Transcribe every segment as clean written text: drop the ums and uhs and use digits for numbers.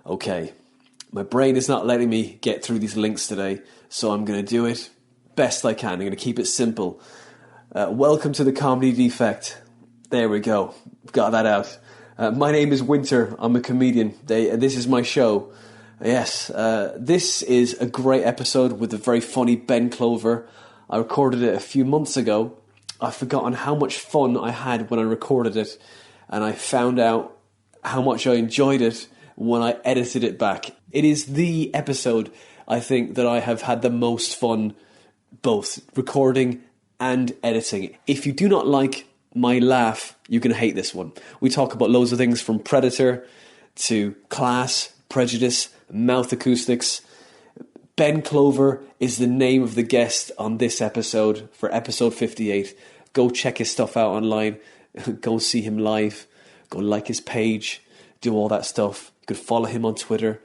Okay, my brain is not letting me get through these links today, so I'm going to do it best I can. I'm going to keep it simple. Welcome to the Comedy Defect. There we go. Got that out. My name is Winter. I'm a comedian. This is my show. Yes, this is a great episode with the very funny Ben Clover. I recorded it a few months ago. I've forgotten how much fun I had when I recorded it, and I found out how much I enjoyed it when I edited it back. It is the episode, I think, that I have had the most fun both recording and editing. If you do not like my laugh, you can hate this one. We talk about loads of things from Predator to class, prejudice, mouth acoustics. Ben Clover is the name of the guest on this episode for episode 58. Go check his stuff out online. Go see him live. Go like his page. Do all that stuff. You could follow him on Twitter.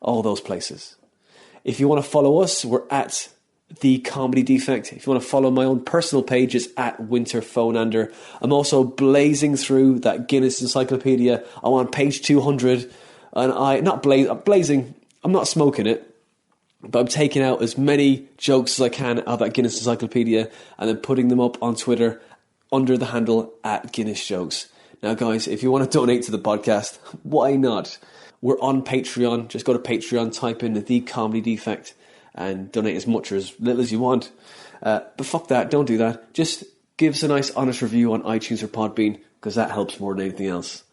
All those places. If you want to follow us, we're at The Comedy Defect. If you want to follow my own personal page, it's at Winter Phonander. I'm also blazing through that Guinness Encyclopedia. I'm on page 200. And I'm blazing. I'm not smoking it. But I'm taking out as many jokes as I can out of that Guinness Encyclopedia and then putting them up on Twitter under the handle at Guinness Jokes. Now, guys, if you want to donate to the podcast, why not? We're on Patreon. Just go to Patreon, type in The Comedy Defect, and donate as much or as little as you want. But fuck that, don't do that. Just give us a nice, honest review on iTunes or Podbean, because that helps more than anything else.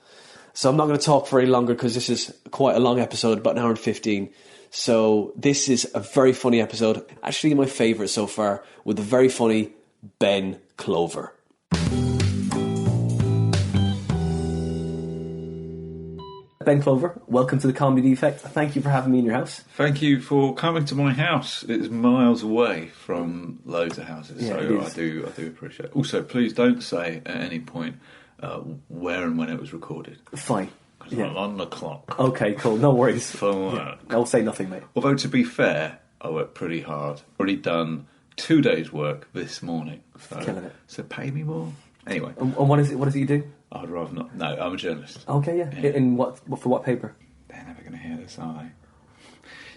So I'm not going to talk for any longer, because this is quite a long episode, about an hour and 15. So this is a very funny episode. Actually, my favourite so far, with the very funny Ben Clover. Ben Clover, welcome to the Comedy Defect. Thank you for having me in your house. Thank you for coming to my house. It's miles away from loads of houses, so I do appreciate it. Also, please don't say at any point where and when it was recorded. Fine. Because I'm on the clock. Okay, cool. No worries. For work. I'll say nothing, mate. Although, to be fair, I worked pretty hard. Already done 2 days' work this morning. So, killing it. So pay me more. Anyway. And what is it you do? I'd rather not. No, I'm a journalist. Okay, yeah. In for what paper? They're never going to hear this, are they?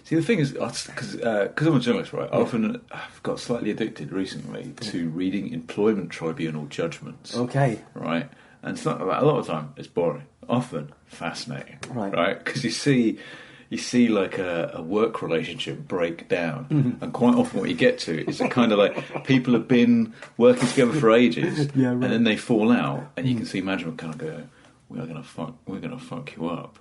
See, the thing is, because I'm a journalist, right? I've got slightly addicted recently to reading employment tribunal judgments. Okay. Right? And it's not, a lot of the time, it's boring. Often fascinating. Right? Because you see like a work relationship break down, and quite often what you get to is a kind of like people have been working together for ages, and then they fall out, and you can see management kind of go, we're gonna fuck you up,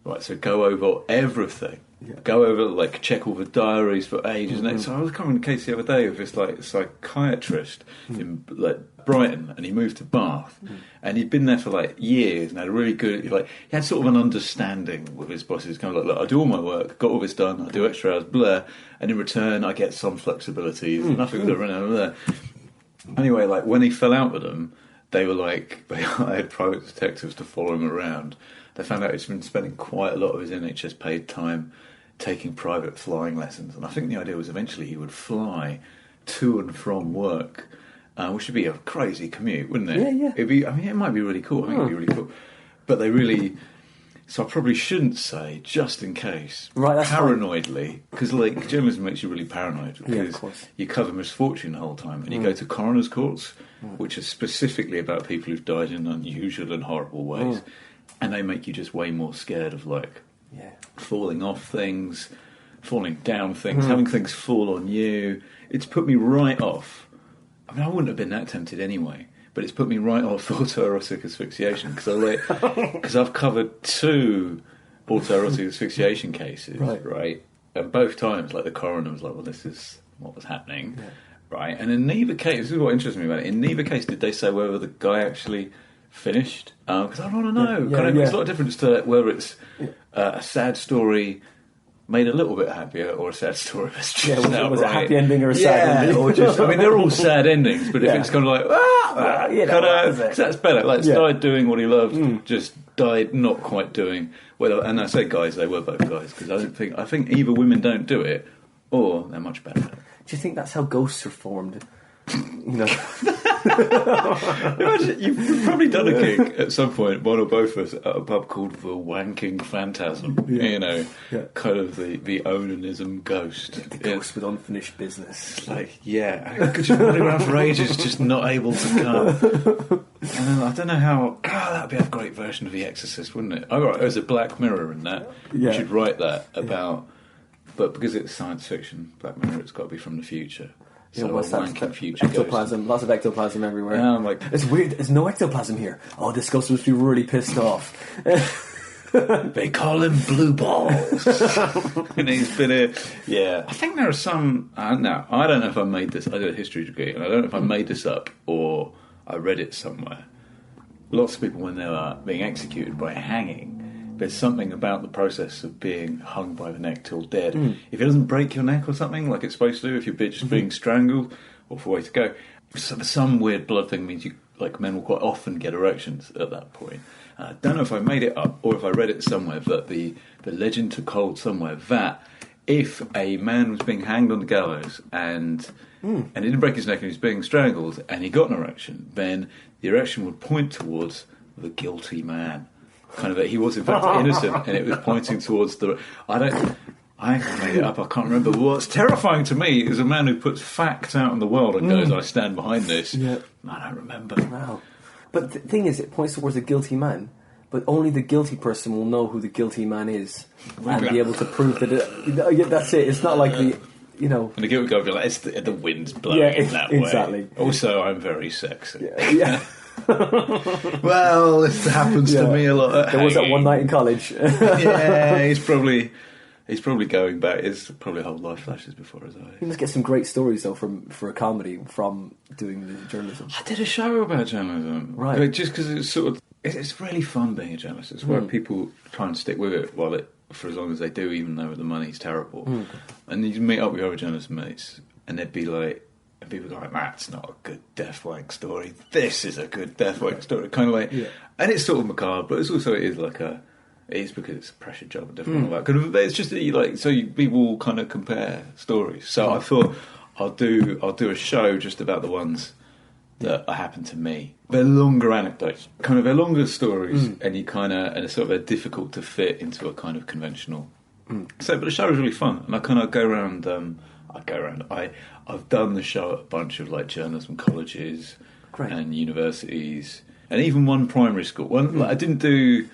right? So go over everything, go over, like, check all the diaries for ages. And so I was covering a case the other day of this like psychiatrist in like Brighton, and he moved to Bath, and he'd been there for like years and had a really good, like, he had sort of an understanding with his bosses. Kind of like, look, I do all my work, got all this done, I do extra hours, blah, and in return I get some flexibility. Nothing to run over there. Anyway, like, when he fell out with them, they were like, they hired private detectives to follow him around. They found out he's been spending quite a lot of his NHS paid time taking private flying lessons, and I think the idea was eventually he would fly to and from work, which would be a crazy commute, wouldn't it? Yeah. It might be really cool. I think it'd be really cool. But they really... So I probably shouldn't say, just in case, paranoidly, because like journalism makes you really paranoid, because you cover misfortune the whole time, and you go to coroner's courts, which are specifically about people who've died in unusual and horrible ways, and they make you just way more scared of, like, falling off things, falling down things, having things fall on you. It's put me right off. I mean, I wouldn't have been that tempted anyway, but it's put me right off autoerotic asphyxiation, because I've covered 2 autoerotic asphyxiation cases, right? And both times, like, the coroner was like, well, this is what was happening, right? And in neither case, this is what interests me about it, in neither case did they say whether the guy actually finished, because I don't want to know. It's a lot of difference to whether it's a sad story made a little bit happier, or a sad story that's just was a happy ending or a sad ending? Or just, I mean, they're all sad endings, but if it's kind of like, that's better. Like, started doing what he loved, just died not quite doing. Well, and I say guys, they were both guys, because I think either women don't do it, or they're much better. Do you think that's how ghosts are formed? You know. Imagine, you've probably done a gig at some point, one or both of us, at a pub called The Wanking Phantasm. Kind of the onanism ghost. The ghost with unfinished business. It's like, I could just run around for ages, just not able to come. And then, I don't know how. God, that'd be a great version of The Exorcist, wouldn't it? Oh, right, there's a Black Mirror in that. You should write that about. But because it's science fiction, Black Mirror, it's got to be from the future. So what's that? Future ectoplasm, ghost. Lots of ectoplasm everywhere. Yeah, I'm like, it's weird. There's no ectoplasm here. Oh, this ghost must be really pissed off. They call him Blue Balls, and he's been a I think there are some. Now I don't know if I made this. I did a history degree, and I don't know if I made this up or I read it somewhere. Lots of people, when they are being executed by hanging, there's something about the process of being hung by the neck till dead. If it doesn't break your neck or something, like it's supposed to do, if you're just being strangled, awful way to go. So some weird blood thing means men will quite often get erections at that point. I don't know if I made it up or if I read it somewhere, but the legend took hold somewhere that if a man was being hanged on the gallows and he didn't break his neck and he was being strangled and he got an erection, then the erection would point towards the guilty man. Kind of that he was in fact innocent, and it was pointing towards the. I made it up. I can't remember. What's terrifying to me is a man who puts facts out in the world and goes, "I stand behind this." Yeah. I don't remember. Wow. But the thing is, it points towards a guilty man. But only the guilty person will know who the guilty man is and be able to prove that. That's it. It's not like the. And the guilty guy will be like, "It's the wind's blowing in that way." Exactly. Also, I'm very sexy. Yeah. Well, this happens to me a lot. There was that one night in college. He's probably going back. His probably whole life flashes before his eyes. You must get some great stories though for a comedy from doing the journalism. I did a show about journalism, right? Just because it's really fun being a journalist. It's where people try and stick with it for as long as they do, even though the money's terrible. And you meet up with your other journalist mates, and they'd be like. And people go like, that's not a good death wank story. This is a good death wank story. Kind of like, and it's sort of macabre, but it is because it's a pressure job and different all that. Kind of, it's just that people kind of compare stories. So I thought I'll do a show just about the ones that happen to me. They're longer anecdotes, kind of they're longer stories, and they're difficult to fit into a kind of conventional. So, but the show is really fun, and I kind of go around. I've done the show at a bunch of journalism colleges and universities, and even one primary school. I didn't do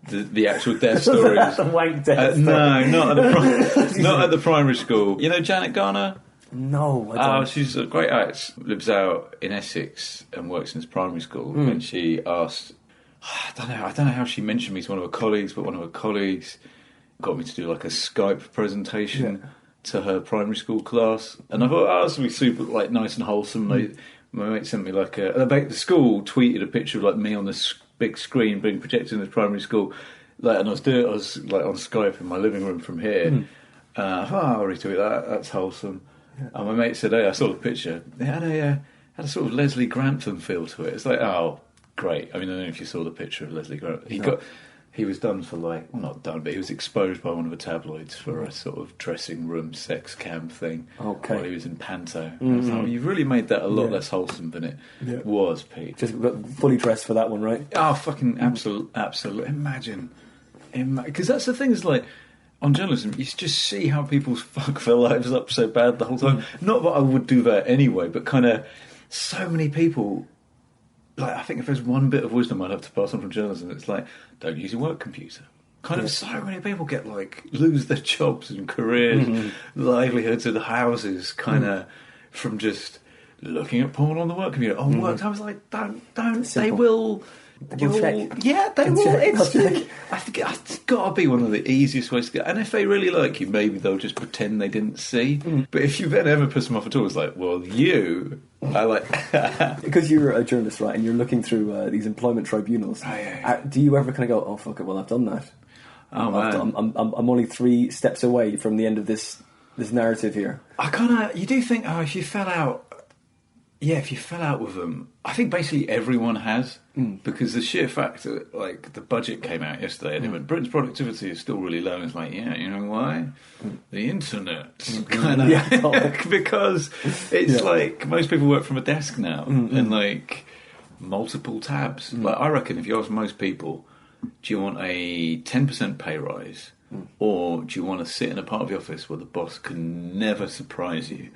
the actual death stories. The wank death story. No, not at the primary school. You know Janet Garner? No, I don't. She's a great actress. Lives out in Essex and works in this primary school. And she asked, I don't know how she mentioned me to one of her colleagues, but one of her colleagues got me to do a Skype presentation. Yeah. To her primary school class, and I thought, this would be super nice and wholesome. My mate sent me the school tweeted a picture of me on this big screen being projected in this primary school, and I was on Skype in my living room from here. I thought, I'll retweet that. That's wholesome. Yeah. And my mate said, "Hey, I saw the picture. It had a sort of Leslie Grantham feel to it." It's oh, great. I mean, I don't know if you saw the picture of Leslie Grantham. He was done for not done, but he was exposed by one of the tabloids for a sort of dressing room sex cam thing while he was in Panto. I was like, you've really made that a lot less wholesome than it was, Pete. Just fully dressed for that one, right? Oh, fucking absolute. Imagine. Because that's the thing is on journalism, you just see how people fuck their lives up so bad the whole time. Not that I would do that anyway, but kind of so many people... I think if there's one bit of wisdom I'd have to pass on from journalism, it's don't use your work computer. Kind of so many people get lose their jobs and careers, livelihoods and houses, kind of from just looking at porn on the work computer. On work time, it's don't. Simple. They will. They'll check. Yeah, they will. Check. I think it's got to be one of the easiest ways to get. And if they really like you, maybe they'll just pretend they didn't see. But if you then ever piss them off at all, it's well, you. Because you're a journalist, right, and you're looking through these employment tribunals. Do you ever kind of go, "Oh fuck it, well I've done that. I'm only 3 steps away from the end of this narrative here." You do think, if you fell out if you fell out with them, I think basically everyone has, because the sheer fact that, like, the budget came out yesterday and it went, Britain's productivity is still really low, and it's like, yeah, you know why? The internet, kind of, because it's like most people work from a desk now, and like multiple tabs. Like, I reckon if you ask most people, do you want a 10% pay rise, or do you want to sit in a part of the office where the boss can never surprise you?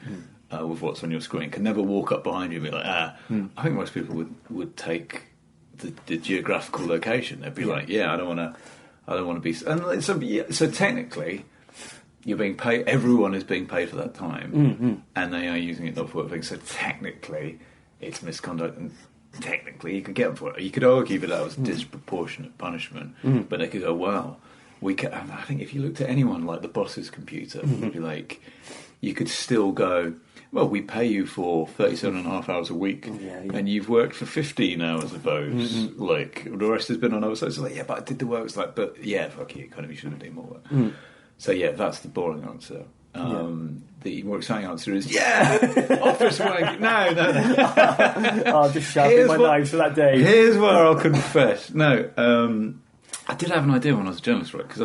With what's on your screen, can never walk up behind you and be like, I think most people would take the geographical location. They'd be like, I don't want to be. And so technically, you're being paid. Everyone is being paid for that time, and they are using it not for work. So technically, it's misconduct, and technically, you could get them for it. You could argue that was disproportionate punishment, but they could go, well, we can. I think if you looked at anyone like the boss's computer, you'd be like, you could still go, well, we pay you for 37.5 hours a week, and you've worked for 15 hours of those. Like, the rest has been on other sides. It's like, but I did the work. It's like, but fuck you, kind of, you should have done more work. So, that's the boring answer. The more exciting answer is, office work. No. I'll just sharpen my knives for that day. Here's where I'll confess. No, I did have an idea when I was a journalist, right? Because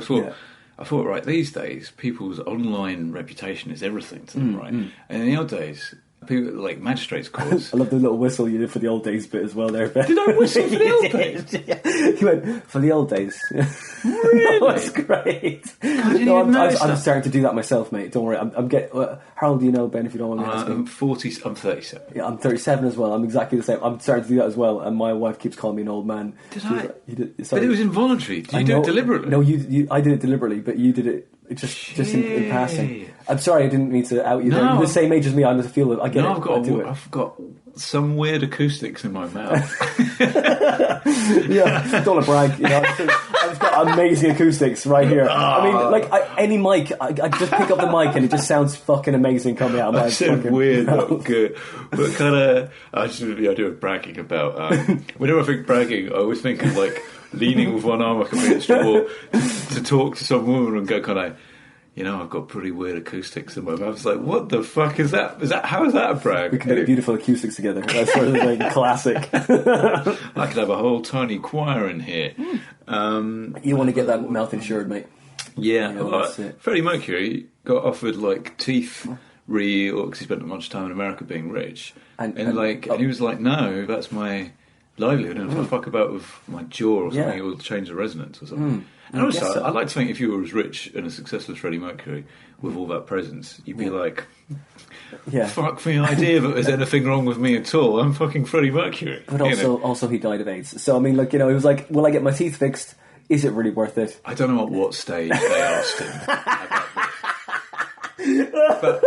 I thought, right, these days, people's online reputation is everything to them, right? And in the old days, people, like magistrates' courts... I love the little whistle you did for the old days bit as well there, Ben. Did I whistle for the old days? You went, for the old days. Really? That's great. I'm starting to do that myself, mate. Don't worry. I'm getting... how old do you know, Ben, if you don't want me asking? I'm 37. Yeah, I'm 37 as well. I'm exactly the same. I'm starting to do that as well, and my wife keeps calling me an old man. But it was involuntary. Did you do it deliberately? No, I did it deliberately, but you did it just in passing. I'm sorry, I didn't mean to out you there. You're the same age as me. I must feel it. I get it. I've got some weird acoustics in my mouth. Don't want to brag. I've got amazing acoustics right here. I mean, like any mic, I just pick up the mic and it just sounds fucking amazing coming out of my I said fucking weird, mouth. not good. But kind of, I just do the idea of bragging about. Whenever I think bragging, I always think of like leaning with one arm like against the wall to talk to some woman and go kind of, I've got pretty weird acoustics in my mouth. It's like, what the fuck is that? How is that a brag? We can make beautiful acoustics together. That's sort of like classic. I could have a whole tiny choir in here. You want to get that mouth insured, mate. Yeah. Freddie Mercury got offered like teeth because he spent much time in America being rich. And he was like, no, that's my livelihood, and if I fuck about with my jaw or something, it will change the resonance or something. And also, I'd like to think if you were as rich and as successful as Freddie Mercury with all that presence, you'd be like, fuck the idea that there's anything wrong with me at all. I'm fucking Freddie Mercury. But also he died of AIDS. So, I mean, he was like, will I get my teeth fixed? Is it really worth it? I don't know at what stage they asked him about this. But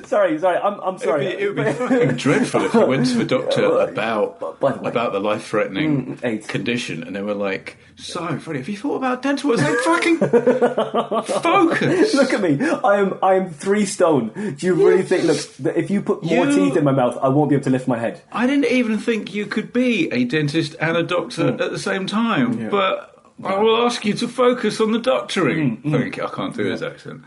sorry, I'm sorry. It would be fucking dreadful if you went to the doctor about the life-threatening condition, and they were like, "So, Freddie, have you thought about dental?" I was like, "Fucking focus! Look at me. I am 3 stone. Do you really think? Look, if you put more teeth in my mouth, I won't be able to lift my head." I didn't even think you could be a dentist and a doctor at the same time. But I will ask you to focus on the doctoring. I can't do his accent.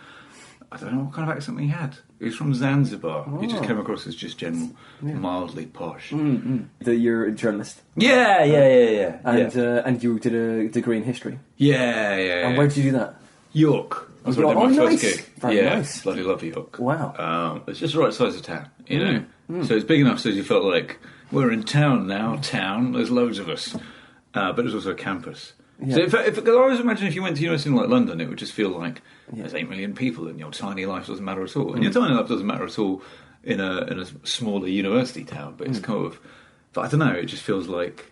I don't know what kind of accent he had. He was from Zanzibar. He just came across as just general, mildly posh. You're a journalist. Yeah. And you did a degree in history. Yeah. And where did you do that? York. That's where I did my first gig. Very nice. Bloody love York. Wow. It's just the right size of town, So it's big enough so you felt like, we're in town now, there's loads of us. But there's also a campus. Yeah. So if I always imagine if you went to university in like London, it would just feel like there's 8 million people and your tiny life doesn't matter at all. And your tiny life doesn't matter at all in a smaller university town, but it's kind of... But I don't know, it just feels like...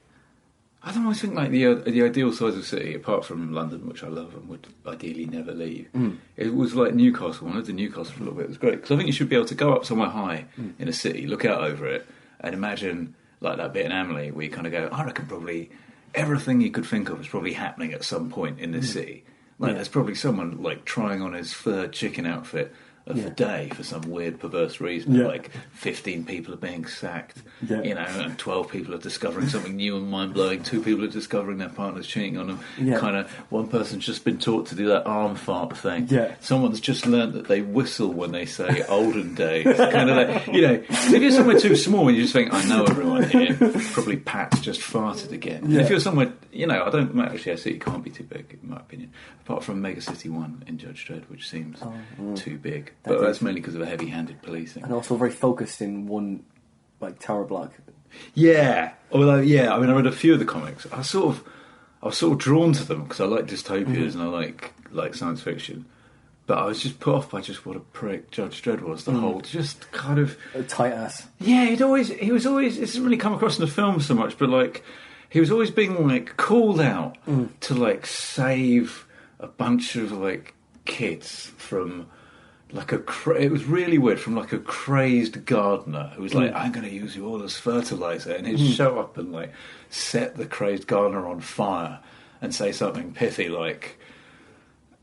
I don't always think like the ideal size of city, apart from London, which I love and would ideally never leave, it was like Newcastle. When I lived in Newcastle for a little bit, it was great. Because I think you should be able to go up somewhere high in a city, look out over it, and imagine like that bit in Amelie where you kind of go, I reckon probably... everything you could think of is probably happening at some point in this city. Like, there's probably someone, like, trying on his third chicken outfit of the day for some weird perverse reason. Yeah. Like 15 people are being sacked, Yeah. and 12 people are discovering something new and mind-blowing. 2 people are discovering their partner's cheating on them. Yeah. Kind of one person's just been taught to do that arm fart thing. Yeah. Someone's just learnt that they whistle when they say olden days. Kind of like, if you're somewhere too small and you just think, I know everyone here, probably Pat's just farted again. Yeah. If you're somewhere, I don't actually, I see it can't be too big, in my opinion, apart from Mega City 1 in Judge Dredd, which seems too big. But that's mainly because of a heavy-handed policing. And also very focused in one, like, tower block. Yeah. Although, I read a few of the comics. I was sort of drawn to them because I like dystopias and I like science fiction. But I was just put off by just what a prick Judge Dredd was. The whole just kind of A tight ass. Yeah, he was always. It doesn't really come across in the film so much, but like he was always being like called out to like save a bunch of like kids from like it was really weird, from like a crazed gardener who was like, I'm going to use you all as fertilizer, and he'd show up and like set the crazed gardener on fire and say something pithy like,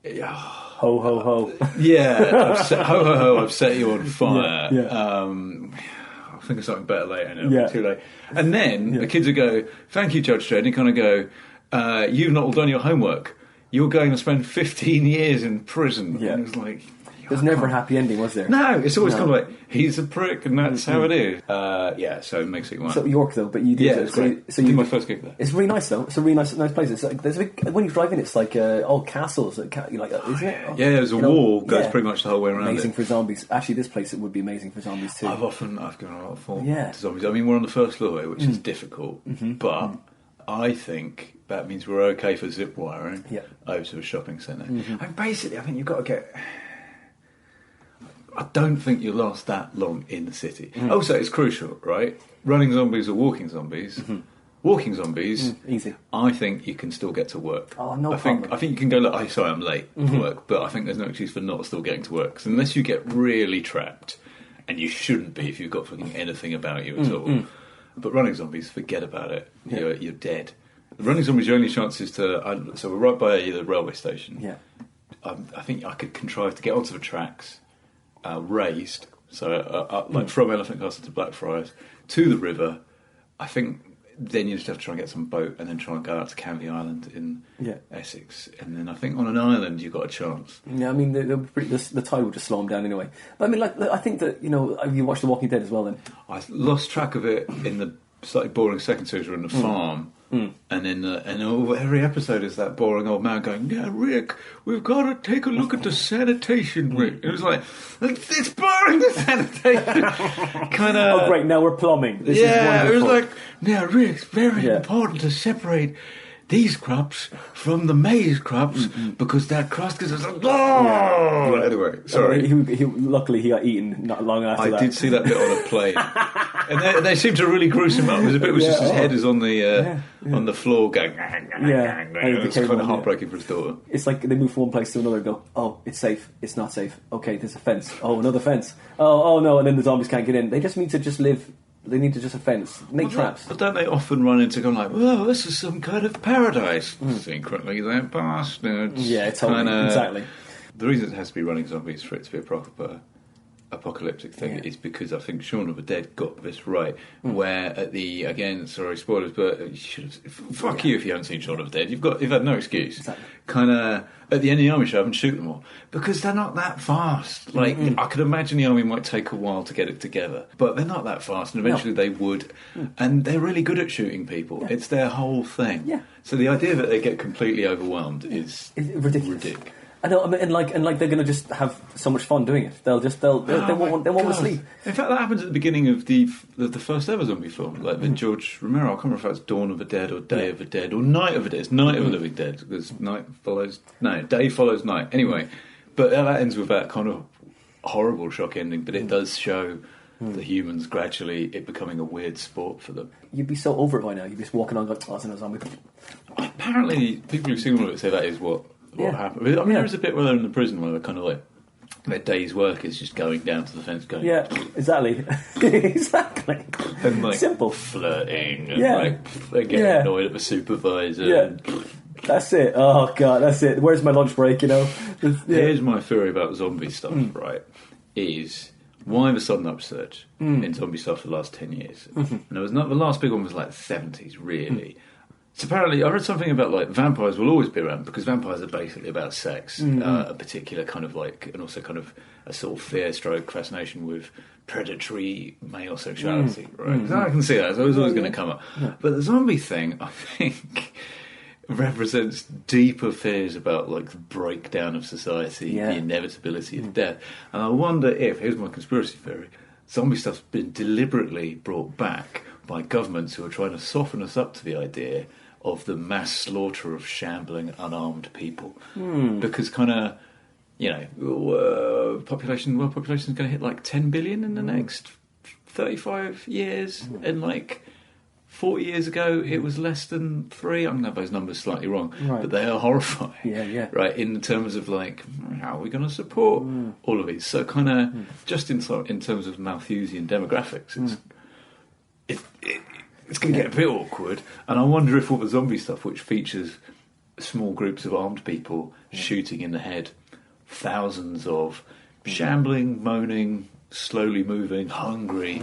Ho, ho, ho. yeah, ho ho ho, I've set you on fire. Yeah. I'll think of something better later, and it'll Yeah. be too late. And then the kids would go, thank you, Judge Dredd, and you kind of go, you've not all done your homework. You're going to spend 15 years in prison. Yeah. And it was like... There's never a happy ending, was there? No, it's always kind of like, he's a prick, and that's how it is. So it makes it one. So York, though, but you did... Yeah, it's great. So I did you, my first gig there. it's really nice, though. It's a really nice place. It's like, there's a big, when you drive in, it's like all castles. Like, isn't it? Yeah, there's a wall goes pretty much the whole way around amazing it. for zombies. Actually, this place, it would be amazing for zombies, too. I've given a lot of thought Yeah. to zombies. I mean, we're on the first floor here, which is difficult, but I think that means we're okay for zip wiring over to a shopping centre. And basically, I think you've got to get... I don't think you'll last that long in the city. Also, it's crucial, right? Running zombies or walking zombies. Walking zombies, easy. I think you can still get to work. Oh, no I think you can go, look, I'm late for work, but I think there's no excuse for not still getting to work. 'Cause unless you get really trapped, and you shouldn't be if you've got fucking anything about you at all. But running zombies, forget about it. You're dead. Running zombies, your only chance is to... so we're right by the railway station. Yeah. I think I could contrive to get onto the tracks, raised, so like from Elephant Castle to Blackfriars, to the river. I think then you just have to try and get some boat and then try and go out to County Island in Essex. And then I think on an island you've got a chance. Yeah, I mean, the tide will just slow them down anyway. But I mean, like, I think that, you watched The Walking Dead as well then? I lost track of it in the slightly boring second series. We're in the farm. And then every episode is that boring old man going, yeah, Rick, we've got to take a look at the sanitation, Rick. It was like, it's boring, the sanitation. Kind of. Oh, great, now we're plumbing. This is it was wonderful. like, now, Rick, it's very important to separate these crops from the maize crops because that crust gives us Anyway, sorry. Luckily, he got eaten not long after that. I did see that bit on a plane. And they seem to really gruesome up. There's a bit where just his head is on the floor going... It's kind of heartbreaking for his daughter. It's like they move from one place to another and go, oh, it's safe, it's not safe. Okay, there's a fence. Oh, another fence. Oh no, and then the zombies can't get in. They just need to just live... They need to just a fence, make traps. But don't they often run into going like, well, this is some kind of paradise? Secretly, they're bastards. Yeah, totally, exactly. The reason it has to be running zombies for it to be a proper apocalyptic thing is because I think Shaun of the Dead got this right, where at the, again, sorry, spoilers, but you should have, fuck you if you haven't seen Shaun of the Dead. You've had no excuse. Exactly. Kind of at the end of the army show and shoot them all because they're not that fast. Like I could imagine the army might take a while to get it together, but they're not that fast, and eventually they would. And they're really good at shooting people. It's their whole thing. Yeah. So the idea that they get completely overwhelmed is ridiculous. I know, I mean, and like they're going to just have so much fun doing it. They won't want to sleep. In fact, that happens at the beginning of the first ever zombie film, like the George Romero. I can't remember if that's Dawn of the Dead or Day of the Dead or Night of the Dead. It's Night of the Living Dead because day follows night. Anyway, but that ends with that kind of horrible shock ending. But it does show the humans gradually it becoming a weird sport for them. You'd be so over it by now. You'd be just walking on, going, "Oh, it's a zombie." Apparently, people who've seen all of it say that is what happened. I mean, there is a bit where they're in the prison where they're kind of like their day's work is just going down to the fence, going, yeah, exactly, exactly, and like simple flirting, and like they're getting annoyed at the supervisor. Yeah. That's it. Oh god, that's it. Where's my lunch break? Here's my theory about zombie stuff. Right, is why the sudden upsurge in zombie stuff for the last 10 years? And there was not the last big one was like the 70s, really. So apparently, I read something about like vampires will always be around because vampires are basically about sex, a particular kind of like, and also kind of a sort of fear-stroke fascination with predatory male sexuality, right? So I can see that. So it's always going to come up. But the zombie thing, I think, represents deeper fears about like the breakdown of society, the inevitability of death. And I wonder if, here's my conspiracy theory, zombie stuff's been deliberately brought back by governments who are trying to soften us up to the idea of the mass slaughter of shambling, unarmed people. Because kind of, world population's going to hit like 10 billion in the next 35 years. And like 40 years ago, it was less than 3. I'm going to have those numbers slightly wrong. But they are horrifying. Yeah. Right, in terms of like, how are we going to support all of these? So kind of, just in terms of Malthusian demographics, it's going to get a bit awkward, and I wonder if all the zombie stuff, which features small groups of armed people shooting in the head, thousands of shambling, moaning, slowly moving, hungry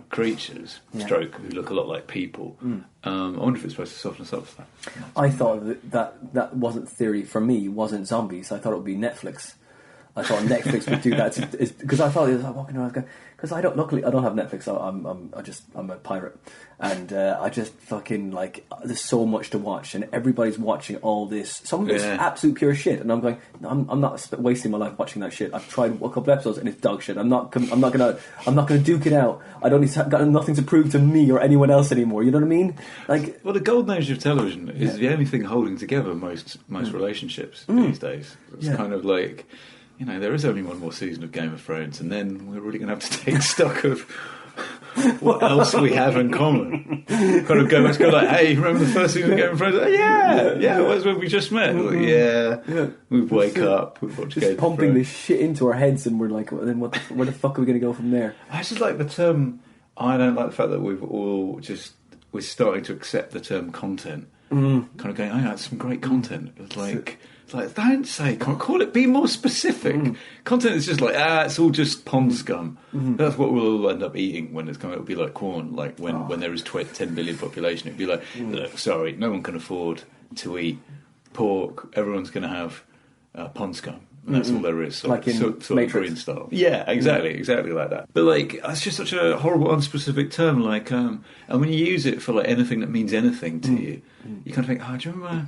creatures, stroke, who look a lot like people. I wonder if it's supposed to soften us up for that. I thought that wasn't theory for me, wasn't zombies. I thought it would be Netflix. I thought Netflix would do that because I thought it was like walking around because luckily I don't have Netflix. I'm a pirate, and I just fucking like there's so much to watch, and everybody's watching all this. Some of it's absolute pure shit, and I'm going. I'm not wasting my life watching that shit. I've tried a couple of episodes, and it's dog shit. I'm not gonna duke it out. I don't need got nothing to prove to me or anyone else anymore. You know what I mean? Like, well, the golden age of television is the only thing holding together most relationships these days. It's kind of like, there is only one more season of Game of Thrones, and then we're really going to have to take stock of what else we have in common. Kind of go back to go like, hey, remember the first season of Game of Thrones? Yeah, that's when we just met. Like, we wake up, we watch Game of Thrones. Pumping this shit into our heads, and we're like, then where the fuck are we going to go from there? I just like the term. I don't like the fact that we're starting to accept the term content. Kind of going, that's some great content. It's like, don't say, call it, be more specific. Content is just like, it's all just pond scum. That's what we'll all end up eating when it'll be like corn, like when there is 10 billion population, it'd be like, look, sorry, no one can afford to eat pork, everyone's going to have pond scum. And that's all there is. Like in sort of Matrix. green style. Yeah, exactly like that. But like, it's just such a horrible, unspecific term. Like, and when you use it for like anything that means anything to you, you kind of think, do you remember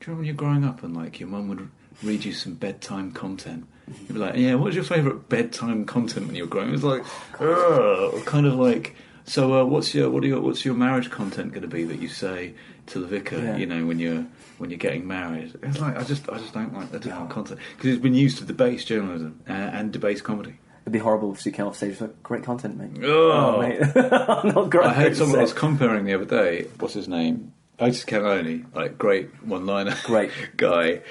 when you're growing up and like your mum would read you some bedtime content? You'd be like, what was your favourite bedtime content when you were growing up? It was like, kind of like, so what's your marriage content going to be that you say to the vicar? When you're getting married, it's like I just don't like the different content because it's been used to debase journalism and debase comedy. It'd be horrible if you came off stage with great content, mate. Mate. Not great. I heard someone else comparing the other day. What's his name? Otis Cannoni, like great one-liner, great guy.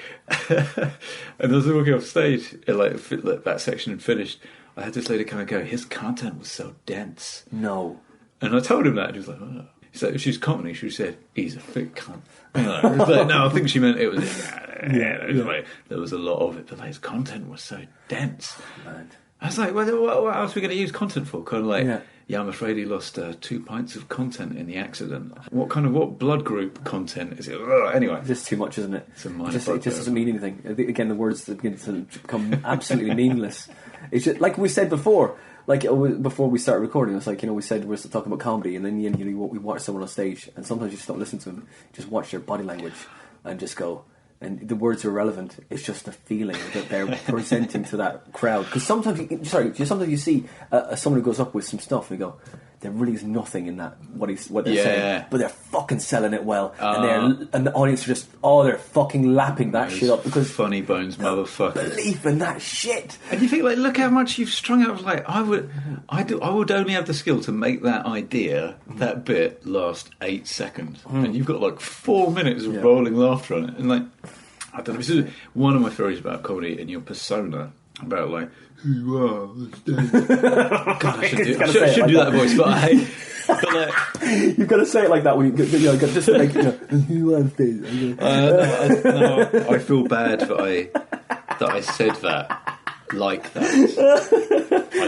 And I was walking off stage, and like that section had finished. I had this lady kind of go, his content was so dense. No. And I told him that, and he was like, oh. So if she's comedy, she said, he's a thick cunt. No, I think she meant it was. Like, there was a lot of it, but like, his content was so dense. Man. I was like, what else are we going to use content for? Kind of like, I'm afraid he lost 2 pints of content in the accident. What blood group content is it? Anyway, it's just too much, isn't it? It just doesn't mean anything. Again, the words begin to become absolutely meaningless. It's just, like we said before. Like, before we started recording, it's like, we said we're still talking about comedy, and then in the end, we watch someone on stage, and sometimes you just don't listen to them, just watch their body language, and just go, and the words are irrelevant, it's just the feeling that they're presenting to that crowd. Because sometimes you see someone who goes up with some stuff, and you go, there really is nothing in that, what they're saying, but they're fucking selling it well, and the audience are just, they're fucking lapping that shit up, because funny bones motherfuckers belief in that shit. And you think, like, look how much you've strung out. Like, I would only have the skill to make that idea, that bit, last 8 seconds, and you've got like 4 minutes of rolling laughter on it, and like, I don't know, this is one of my theories about comedy and your persona. about like who you are. God, I should do that voice, but I hate. But like, you've got to say it like that when just to make who you are. No, I feel bad that I said that like that.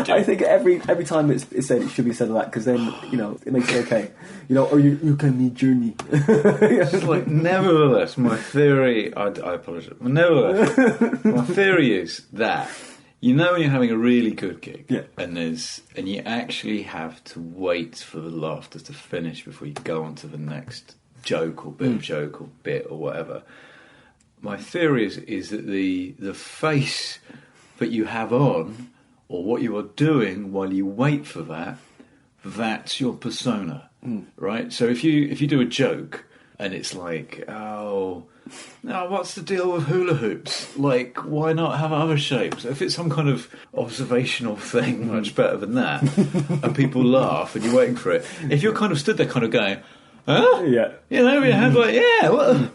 I think every time it's said, it should be said like that, because then it makes it okay. Or you can be journey. It's like, nevertheless, my theory. I apologise. Nevertheless, my theory is that when you're having a really good gig, and you actually have to wait for the laughter to finish before you go on to the next joke or bit of joke or bit or whatever. My theory is that the face that you have on, or what you are doing while you wait for that's your persona, right? So if you do a joke and it's like, oh, now what's the deal with hula hoops? Like, why not have other shapes? If it's some kind of observational thing, much better than that, and people laugh and you're waiting for it. If you're kind of stood there kind of going, huh? Yeah. Your hands like, yeah, what?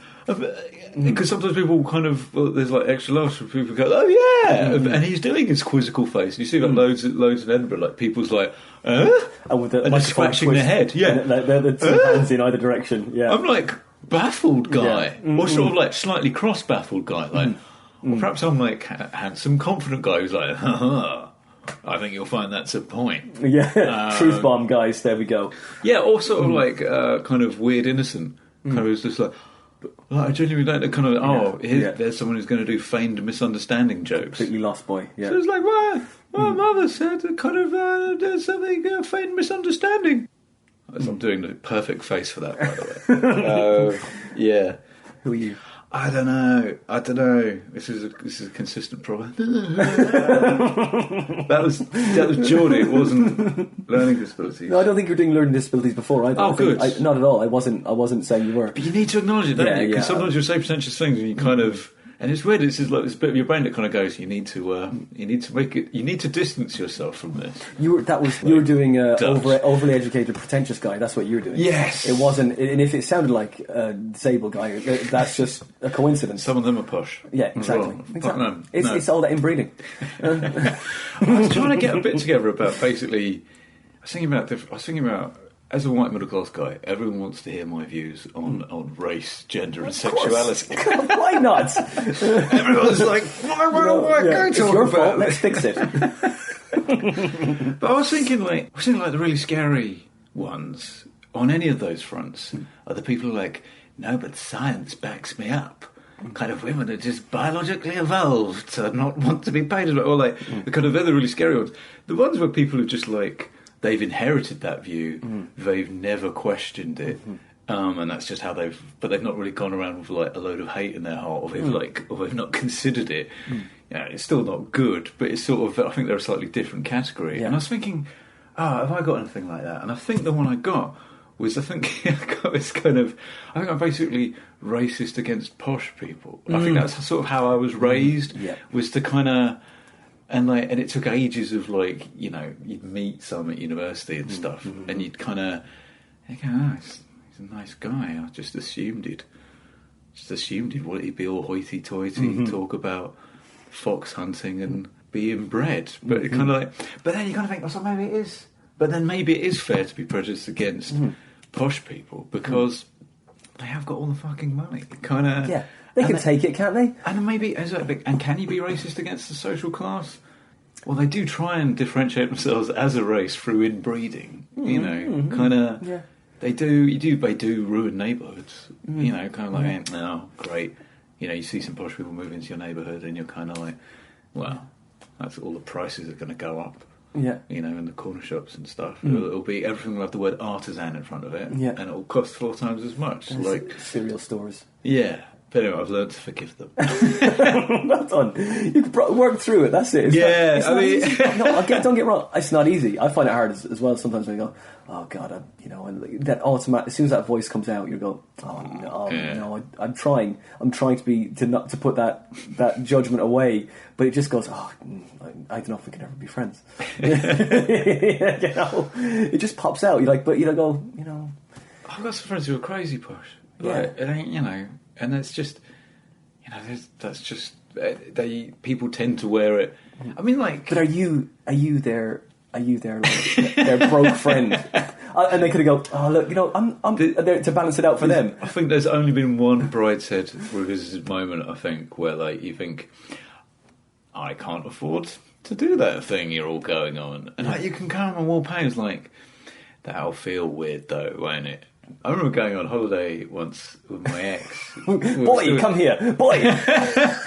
Because sometimes people kind of, there's like extra laughs where people go, oh yeah, and he's doing his quizzical face. You see like loads in Edinburgh, like people's like, and they're scratching their head, the two hands in either direction. Yeah, I'm like baffled guy, or sort of like slightly cross baffled guy, like, or perhaps I'm like handsome, confident guy who's like, I think you'll find that's a point. Yeah, truth bomb guys. There we go. Yeah, or sort of like kind of weird innocent, kind of just like. I genuinely don't kind of. There's someone who's going to do feigned misunderstanding jokes. Completely lost boy. Yeah. So it's like, well, my mother said kind of there's something feigned misunderstanding. I'm doing the perfect face for that, by the way. Yeah. Who are you? I don't know. This is a consistent problem. that was Geordie. It wasn't learning disabilities. No, I don't think you were doing learning disabilities before either. Oh, good. Not at all. I wasn't saying you were. But you need to acknowledge it, don't you? Because sometimes you'll say pretentious things and you kind of. And it's weird. It's like this bit of your brain that kind of goes. You need to make it. You need to distance yourself from this. You were doing overly educated, pretentious guy. That's what you were doing. Yes, it wasn't. And if it sounded like a disabled guy, that's just a coincidence. Some of them are posh. Yeah, exactly. No. It's all that inbreeding. I was trying to get a bit together about basically. I was thinking about. As a white middle class guy, everyone wants to hear my views on race, gender, and sexuality. Why not? Everyone's like, "Why would a white guy talk your about fault. Let's fix it." But I was thinking like the really scary ones on any of those fronts are the people who are like, no, but science backs me up. Kind of women are just biologically evolved to not want to be paid, or like the kind of they're the really scary ones. The ones where people are just like. They've inherited that view. They've never questioned it, and that's just how they've not really gone around with like a load of hate in their heart, or they've not considered it. Yeah, it's still not good, but it's sort of. I think they're a slightly different category. Yeah. And I was thinking, have I got anything like that? And I think the one I got was I think I'm basically racist against posh people. I think that's sort of how I was raised. Was to kind of. And it took ages of you'd meet some at university and stuff, and you'd kind of go, he's a nice guy. I just assumed he'd be all hoity-toity, talk about fox hunting and being bred. But it kind of but then you kind of think, so maybe it is. But then maybe it is fair to be prejudiced against posh people because they have got all the fucking money. Kind of. Yeah. They can take it, can't they? And maybe, and can you be racist against the social class? Well, they do try and differentiate themselves as a race through inbreeding. Kind of. Yeah. They do ruin neighbourhoods. Kind of like, oh, great. You see some posh people move into your neighbourhood, and you're kind of like, well, that's all the prices are going to go up. Yeah. In the corner shops and stuff. It'll be everything will have the word artisan in front of it. Yeah. And it'll cost 4 times as much. And like cereal stores. Yeah. But anyway, I've learned to forgive them. Well done. You can work through it. That's it. Don't get me wrong. It's not easy. I find it hard as well. Sometimes when you go, oh God, that automatic. As soon as that voice comes out, you go, no. I'm trying to put that judgment away, but it just goes, I don't know if we can ever be friends. It just pops out. You're like, but go. I've got some friends who are crazy posh. Right? It ain't, and it's just, that's just people tend to wear it. I mean, like, but are you their like, their broke friend? And they could go, oh look, I'm there to balance it out for them. I think there's only been one Brideshead Revisited moment, I think, where like you think, I can't afford to do that thing you're all going on, and like you can come on wall pages like that'll feel weird though, won't it? I remember going on holiday once with my ex. Boy, come here, boy.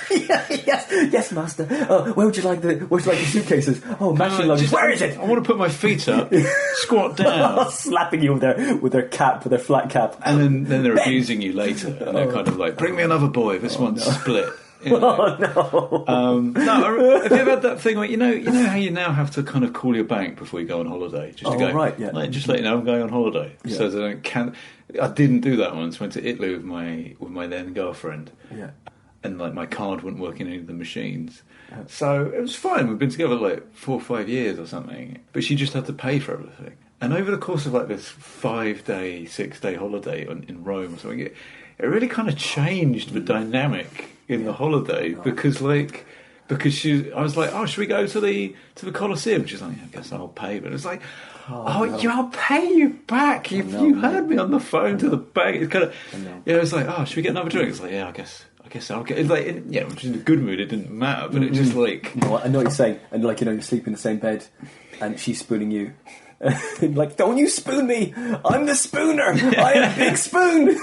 yes, master. Where would you like the suitcases? Oh, matching luggage. Where is it? I want to put my feet up, squat down, slapping you with their flat cap, and then they're abusing you later, and they're kind of like, bring me another boy. This one's split. You know? Oh no! No, have you ever had that thing where you know how you now have to kind of call your bank before you go on holiday, just to go, right, yeah, like, just let you know I'm going on holiday, so they don't I didn't do that once. Went to Italy with my then girlfriend, and like my card wouldn't work in any of the machines, so it was fine. We've been together like 4 or 5 years or something, but she just had to pay for everything. And over the course of like this 5-day, 6-day holiday in Rome or something, it really kind of changed the dynamic in the holiday, because I was like, oh, should we go to the Colosseum? She's like, I guess I'll pay, but it's like, I'll pay you back. You heard me on the phone to the bank. It's kind of, it's like, oh, should we get another drink? It's like, yeah, I guess I'll get. It's like, which in a good mood, it didn't matter, but it just like, I know what you're saying, and like you sleep in the same bed, and she's spooning you. Like, don't you spoon me! I'm the spooner! I am Big Spoon!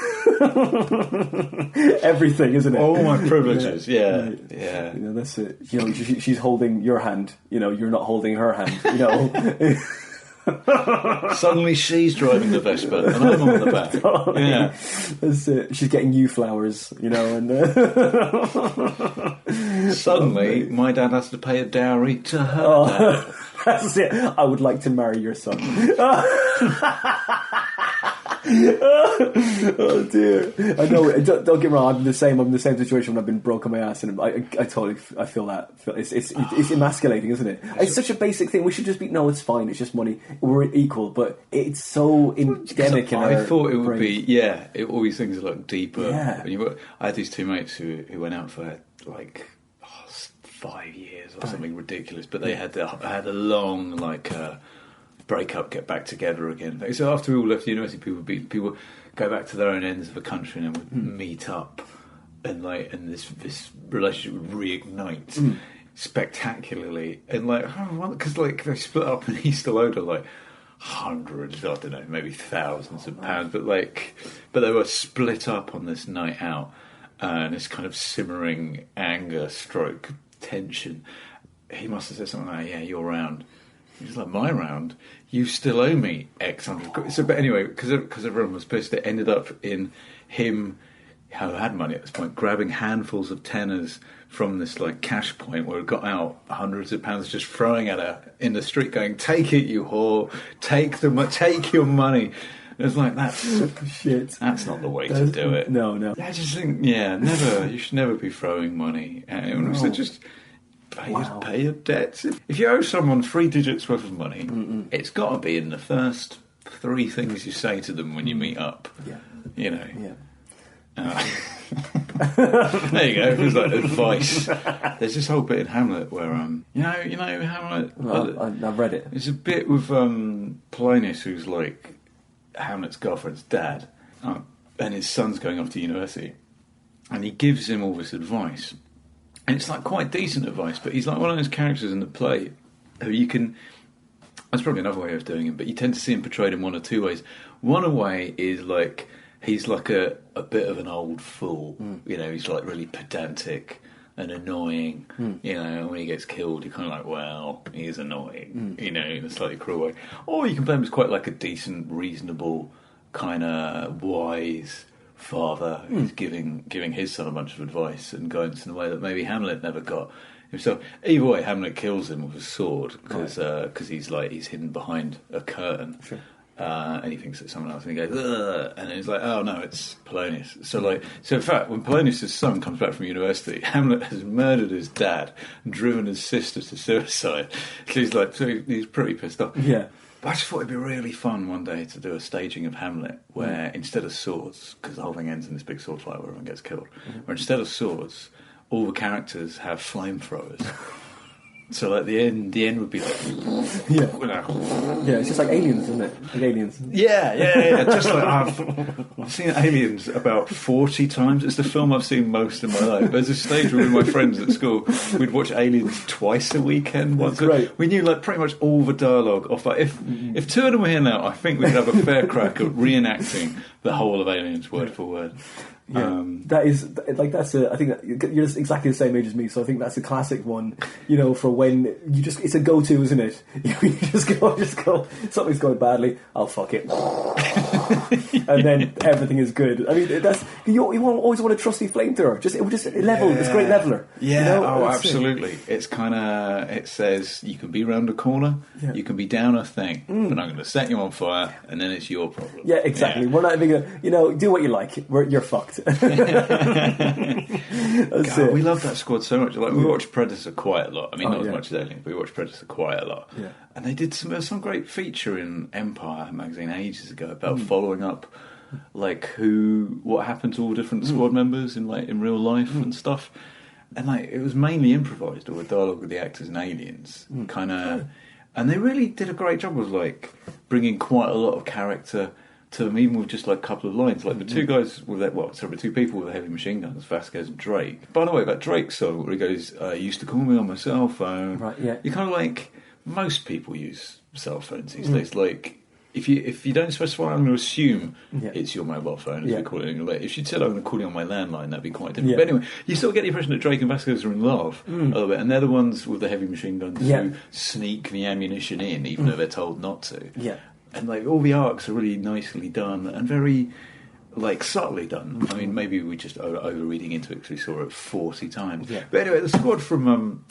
Everything, isn't it? All my privileges, yeah. That's it. She's holding your hand, you're not holding her hand, Suddenly she's driving the Vespa and I'm on the back. Totally. Yeah. That's it. She's getting you flowers, and suddenly my dad has to pay a dowry to her dad. That's it. I would like to marry your son. Oh dear. I know. Don't get me wrong. I'm in the same situation when I've been broke on my ass, and I totally feel that. It's emasculating, isn't it? It's such a basic thing. We should just be. No, it's fine. It's just money. We're equal, but it's so endemic in our I thought it would brains. be. All these things are like deeper. Yeah. I had these two mates who went out for like 5 years or something ridiculous, but they had a long break up, get back together again. So after we all left university, people go back to their own ends of the country and would meet up, and this relationship would reignite spectacularly, and because they split up and he's still owed her hundreds, I don't know, maybe thousands of pounds, but they were split up on this night out, and this kind of simmering anger stroke tension. He must have said something like, yeah, your round. He's like, my round? You still owe me X hundred. So, but anyway, because everyone was pissed, it ended up in him, who had money at this point, grabbing handfuls of tenors from this cash point where it got out hundreds of pounds, just throwing at her in the street, going, "Take it, you whore! Take your money." And it's like, that's shit. That's not the way to do it. No. I just think, never. You should never be throwing money at anyone. So just pay your debts. If you owe someone 3 digits worth of money, it's got to be in the first 3 things you say to them when you meet up. Yeah. Yeah. There you go. It was like advice. There's this whole bit in Hamlet where you know Hamlet. I've read it. There's a bit with Polonius, who's like Hamlet's girlfriend's dad, and his son's going off to university, and he gives him all this advice, and it's quite decent advice, but he's like one of those characters in the play who you can. That's probably another way of doing it, but you tend to see him portrayed in one or two ways. One way is he's like a bit of an old fool. He's really pedantic and annoying. And when he gets killed, you're kind of well, he's annoying. In a slightly cruel way. Or you can play him as quite a decent, reasonable, kind of wise father who's giving his son a bunch of advice and guidance in a way that maybe Hamlet never got himself. Either way, Hamlet kills him with a sword because he's hidden behind a curtain. Sure. And he thinks it's someone else, and he goes, ugh, and he's like, oh no, it's Polonius. So in fact, when Polonius' son comes back from university, Hamlet has murdered his dad and driven his sister to suicide. So he's pretty pissed off. Yeah. But I just thought it'd be really fun one day to do a staging of Hamlet where instead of swords, because the whole thing ends in this big sword fight where everyone gets killed, where instead of swords, all the characters have flamethrowers. So like the end would be like, yeah, it's just like Aliens, isn't it? Like Aliens. Yeah. Just like I've seen Aliens about 40 times. It's the film I've seen most in my life. There's a stage where with my friends at school, we'd watch Aliens twice a weekend. Once we knew like pretty much all the dialogue off. Like if two of them were here now, I think we could have a fair crack at reenacting the whole of Aliens word for word. Yeah, I think that you're just exactly the same age as me, so I think that's a classic one. You know, for when it's a go-to, isn't it? You just go. Something's going badly. I'll fuck it, and then everything is good. I mean, that's you always want a trusty flamethrower. It would just level. It's a great leveler. Yeah. You know? Absolutely. It's kind of. It says you can be round a corner, you can be down a thing, but I'm going to set you on fire, and then it's your problem. Yeah, exactly. We're not even gonna, do what you like. You're fucked. God, we love that squad so much. Like we watched Predator quite a lot. I mean, not as much as Alien, but we watched Predator quite a lot. Yeah. And they did some great feature in Empire magazine ages ago about following up, like what happened to all different squad members in real life and stuff. And like it was mainly improvised, or with dialogue with the actors and Aliens, kind of. And they really did a great job of like bringing quite a lot of character to them, even with just like a couple of lines. Like the two guys with two people with heavy machine guns, Vasquez and Drake. By the way, that Drake song where he goes, "You used to call me on my cell phone." Right. Yeah. You're kind of like most people use cell phones these days. Like if you don't specify, I'm going to assume it's your mobile phone. If you call it, if you said I'm going to call you on my landline, that'd be quite different. But anyway, you still get the impression that Drake and Vasquez are in love a little bit, and they're the ones with the heavy machine guns who sneak the ammunition in, even though they're told not to. Yeah. And like all the arcs are really nicely done and very like subtly done. I mean, maybe we just over reading into it because we saw it 40 times. Yeah. But anyway, the squad from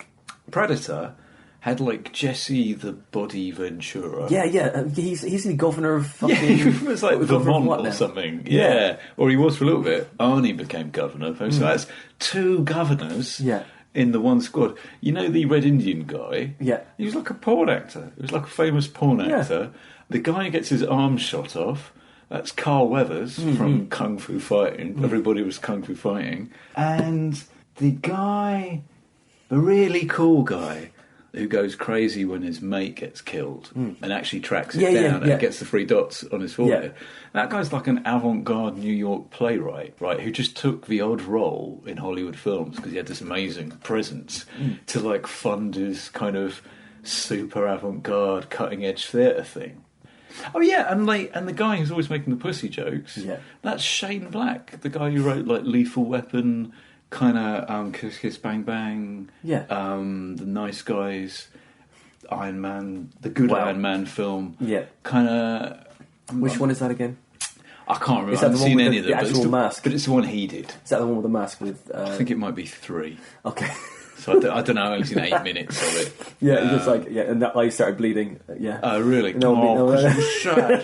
Predator had like Jesse the Body Ventura. Yeah. He's the governor of fucking... Yeah, he was like Vermont or something. Yeah. Or he was for a little bit. Arnie became governor. So that's two governors. Yeah. In the one squad. You know the Red Indian guy? Yeah. He was like a porn actor. He was like a famous porn actor. The guy who gets his arm shot off, that's Carl Weathers from Kung Fu Fighting. Everybody was Kung Fu Fighting. And the really cool guy who goes crazy when his mate gets killed and actually tracks it down and gets the 3 dots on his forehead. Yeah. That guy's like an avant-garde New York playwright, right, who just took the odd role in Hollywood films because he had this amazing presence to like fund his kind of super avant-garde cutting-edge theatre thing. Oh yeah, and the guy who's always making the pussy jokes, that's Shane Black, the guy who wrote like Lethal Weapon, kind of Kiss Kiss Bang Bang, The Nice Guys, Iron Man, the good Iron Man film, kind of. Which one is that again? I can't remember. I haven't seen any of them. The actual mask, but it's the one he did. Is that the one with the mask? I think it might be 3. Okay. So I don't know. I've only seen 8 minutes of it. Yeah, just like and that eye started bleeding. Yeah. Oh really? No, it was sad.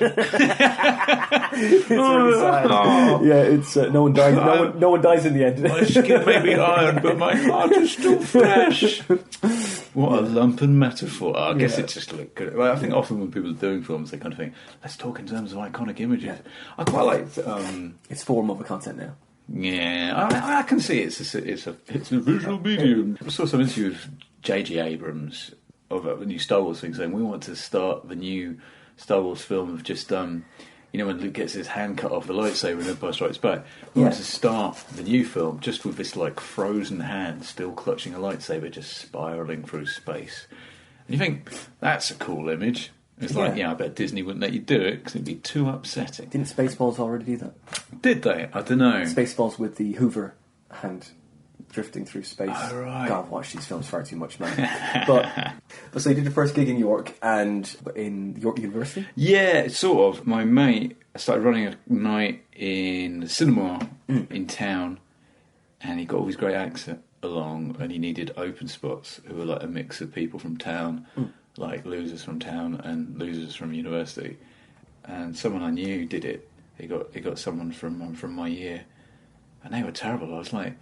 It's really sad. Oh. Yeah, it's no one dies. No one dies in the end. My skin may be iron, but my heart is still flesh. What a lumpen metaphor. I guess it just looked good. Well, I think often when people are doing films, they kind of think, let's talk in terms of iconic images. Yeah. I quite liked... it's form over content now. Yeah, I can see it's a visual medium. I saw some interview with J.J. Abrams of the new Star Wars thing saying we want to start the new Star Wars film of just... when Luke gets his hand cut off the lightsaber in Empire Strikes Back, we want to start the new film just with this like frozen hand still clutching a lightsaber just spiralling through space. And you think, that's a cool image. It's like, I bet Disney wouldn't let you do it because it'd be too upsetting. Didn't Spaceballs already do that? Did they? I don't know. Spaceballs with the Hoover hand drifting through space. Oh, right. God, I've watched these films far too much, man. but so you did your first gig in York and in York University? Yeah, sort of. My mate started running a night in the cinema in town, and he got all these great acts along, and he needed open spots who were like a mix of people from town, like losers from town and losers from university. And someone I knew did it. He got someone from my year, and they were terrible. I was like,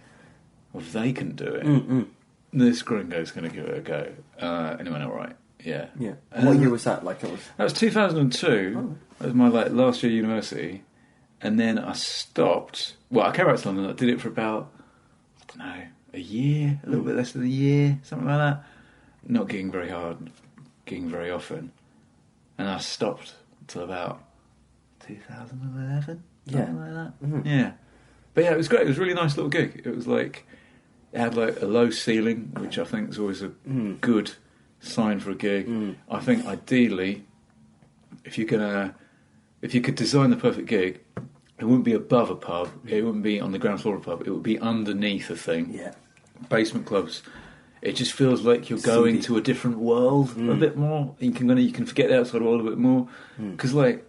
well, if they can do it, this gringo's going to give it a go. And it went all right. Yeah. And what year was that? That was 2002. Oh. That was my last year at university, and then I stopped. Well, I came back to London. I did it for about a year, a little bit less than a year, something like that. Not gigging very hard, gigging very often. And I stopped until about 2011, something like that. Mm-hmm. Yeah. But yeah, it was great. It was a really nice little gig. It was like, it had like a low ceiling, which I think is always a good sign for a gig. I think ideally, if you could design the perfect gig, it wouldn't be above a pub, it wouldn't be on the ground floor of a pub, it would be underneath a thing. Yeah. Basement clubs, it just feels like you're going to a different world a bit more. You can forget the outside world a bit more. Because like,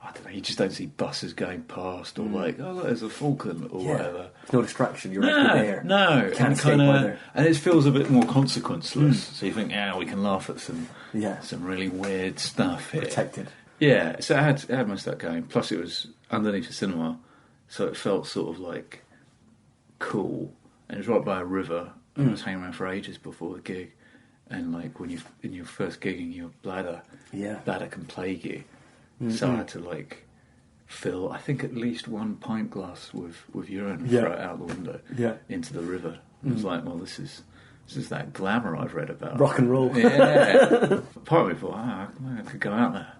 I don't know, you just don't see buses going past or like, oh, look, there's a Falcon or whatever. There's no distraction, you're actually there. No, can't escape either. And it feels a bit more consequenceless. So you think, we can laugh at some really weird stuff here. Protected. Yeah, so it had most of that going. Plus it was underneath the cinema, so it felt sort of like cool. And it was right by a river, and I was hanging around for ages before the gig. And like when in your first gigging, your bladder can plague you. So I had to like fill, I think, at least one pint glass with urine and throw it out the window into the river. And I was like, well, this is that glamour I've read about. Rock and roll. Yeah. Part of me thought, I could go out there.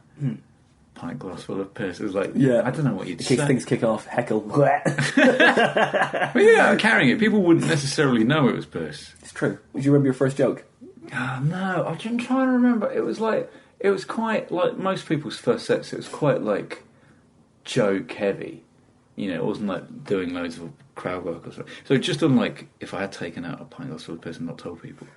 Pint glass full of piss. It was like, I don't know what you'd say. Things kick off, heckle. But carrying it, people wouldn't necessarily know it was piss. It's true. Do you remember your first joke? No, I'm trying to remember. It was quite like most people's first sets. It was quite like joke heavy. You know, it wasn't like doing loads of crowd work or something. So just on like, if I had taken out a pint glass full of piss and not told people.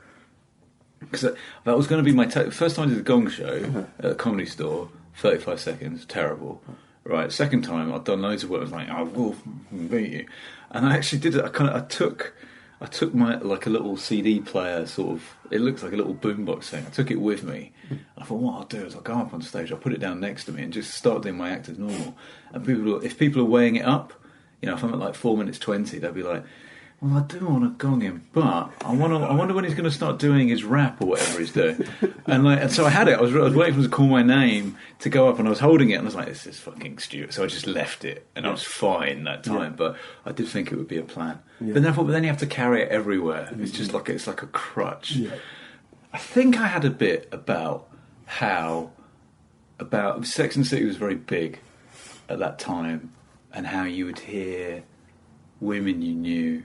Because that was going to be my first time I did the Gong Show at a Comedy Store. 35 seconds, terrible. Right, second time I'd done loads of work. I was like, I will beat you, and I actually did it. I took my like a little CD player, sort of. It looks like a little boombox thing. I took it with me. I thought, what I'll do is I'll go up on stage, I'll put it down next to me, and just start doing my act as normal. And if people are weighing it up, you know, if I'm at like 4 minutes 20, they'll be like, well, I do want to gong him, but I wonder when he's going to start doing his rap or whatever he's doing. And so I had it. I was waiting for him to call my name to go up, and I was holding it, and I was like, this is fucking stupid. So I just left it, and I was fine that time. But I did think it would be a plan. But then I thought, then you have to carry it everywhere. It's just like it's like a crutch. Yeah. I think I had a bit about Sex and the City was very big at that time, and how you would hear women you knew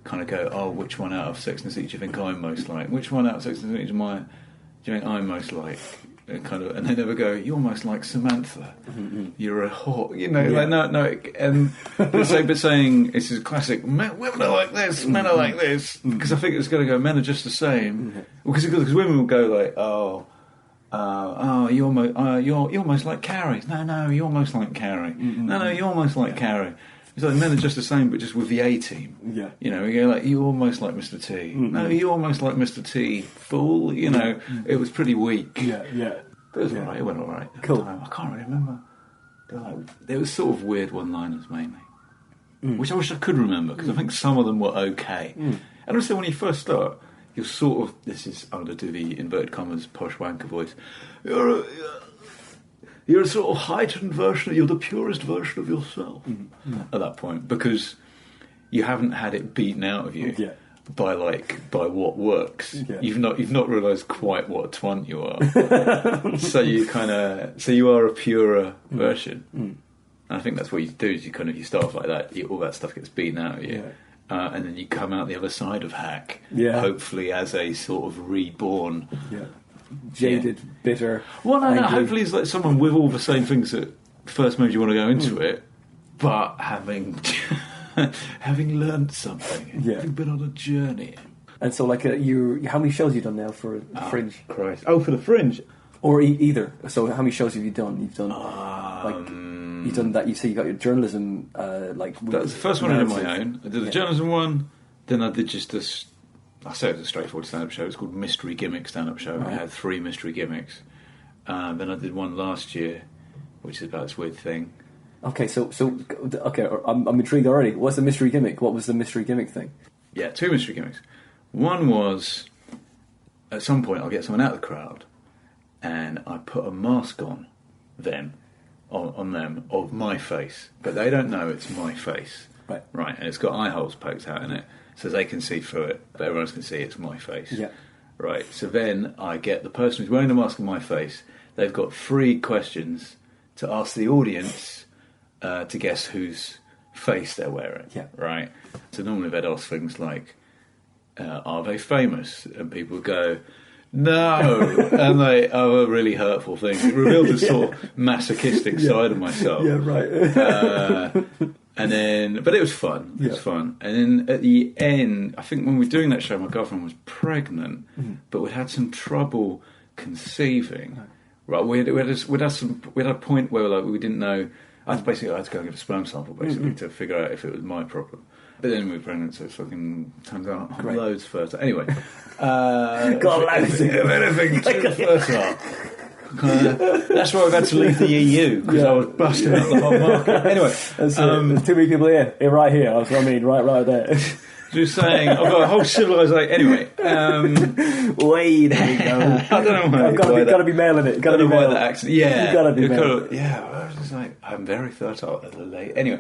kind of go, oh, which one out of Sex and the City do you think I'm most like? Which one out of Sex and the City do you think I'm most like? And they never go, you're most like Samantha. You're a whore. You know, like, no. But saying, it's a classic, women are like this, men are like this. Because I think it's going to go, men are just the same. Because women will go like, you're most like Carrie. No, you're most like Carrie. No, you're most like Carrie. It's like men are just the same, but just with the A team. Yeah. You know, we go like, you're almost like Mr. T. No, you're almost like Mr. T. Fool. You know, it was pretty weak. Yeah. But it was alright. It went alright. Cool. I can't really remember. There was sort of weird one-liners mainly, which I wish I could remember because I think some of them were okay. And also, when you first start, you're sort of, I'm going to do the inverted commas posh wanker voice. You're a sort of heightened version. You're the purest version of yourself at that point because you haven't had it beaten out of you by what works. Yeah. You've not realised quite what a twant you are. so you are a purer version. And I think that's what you do. Is you start off like that. All that stuff gets beaten out of you, and then you come out the other side of hack. Yeah. Hopefully, as a sort of reborn. Yeah. Jaded, bitter. Well, no. Hopefully, it's like someone with all the same things that first made you want to go into it, but having learned something, having been on a journey. And so, like, how many shows have you done now for Fringe? Christ! Oh, for the Fringe, or either. So, how many shows have you done? You've done you've done that. You say you got your journalism. That was the first one I did my own. I did the journalism one. Then I did just this. I say it was a straightforward stand-up show. It's called Mystery Gimmick Stand-up Show. Right. I had 3 mystery gimmicks. Then I did one last year, which is about this weird thing. Okay, I'm intrigued already. What's the mystery gimmick? What was the mystery gimmick thing? Yeah, 2 mystery gimmicks. One was, at some point I'll get someone out of the crowd, and I put a mask on them, of my face. But they don't know it's my face. Right, and it's got eye holes poked out in it. so they can see through it, but everyone else can see it's my face. Yeah. Right. So then I get the person who's wearing the mask on my face. They've got 3 questions to ask the audience to guess whose face they're wearing. Yeah. Right. So normally they'd ask things like, "Are they famous?" And people would go, "No," and they a really hurtful things. It revealed a sort of masochistic side of myself. Yeah, right. And then, but it was fun. It was fun. And then at the end, I think when we were doing that show, my girlfriend was pregnant, but we'd had some trouble conceiving. Right, we had a point where like we didn't know. I had to go and get a sperm sample basically to figure out if it was my problem. But then we were pregnant, so it fucking turns out I'm loads fertile. Anyway, got loads of anything fertile. That's why I've had to leave the EU, because I was busting up the whole market. Anyway, there's too many people here. Right here. That's what I mean. Right there. Just saying, I've got a whole civilization. Anyway, way there you go. I don't know why. I've got to be mailing it. Got to be mailing that accent. Yeah, you got to be mailing. Yeah, I was just like, I'm very fertile at the late. Anyway,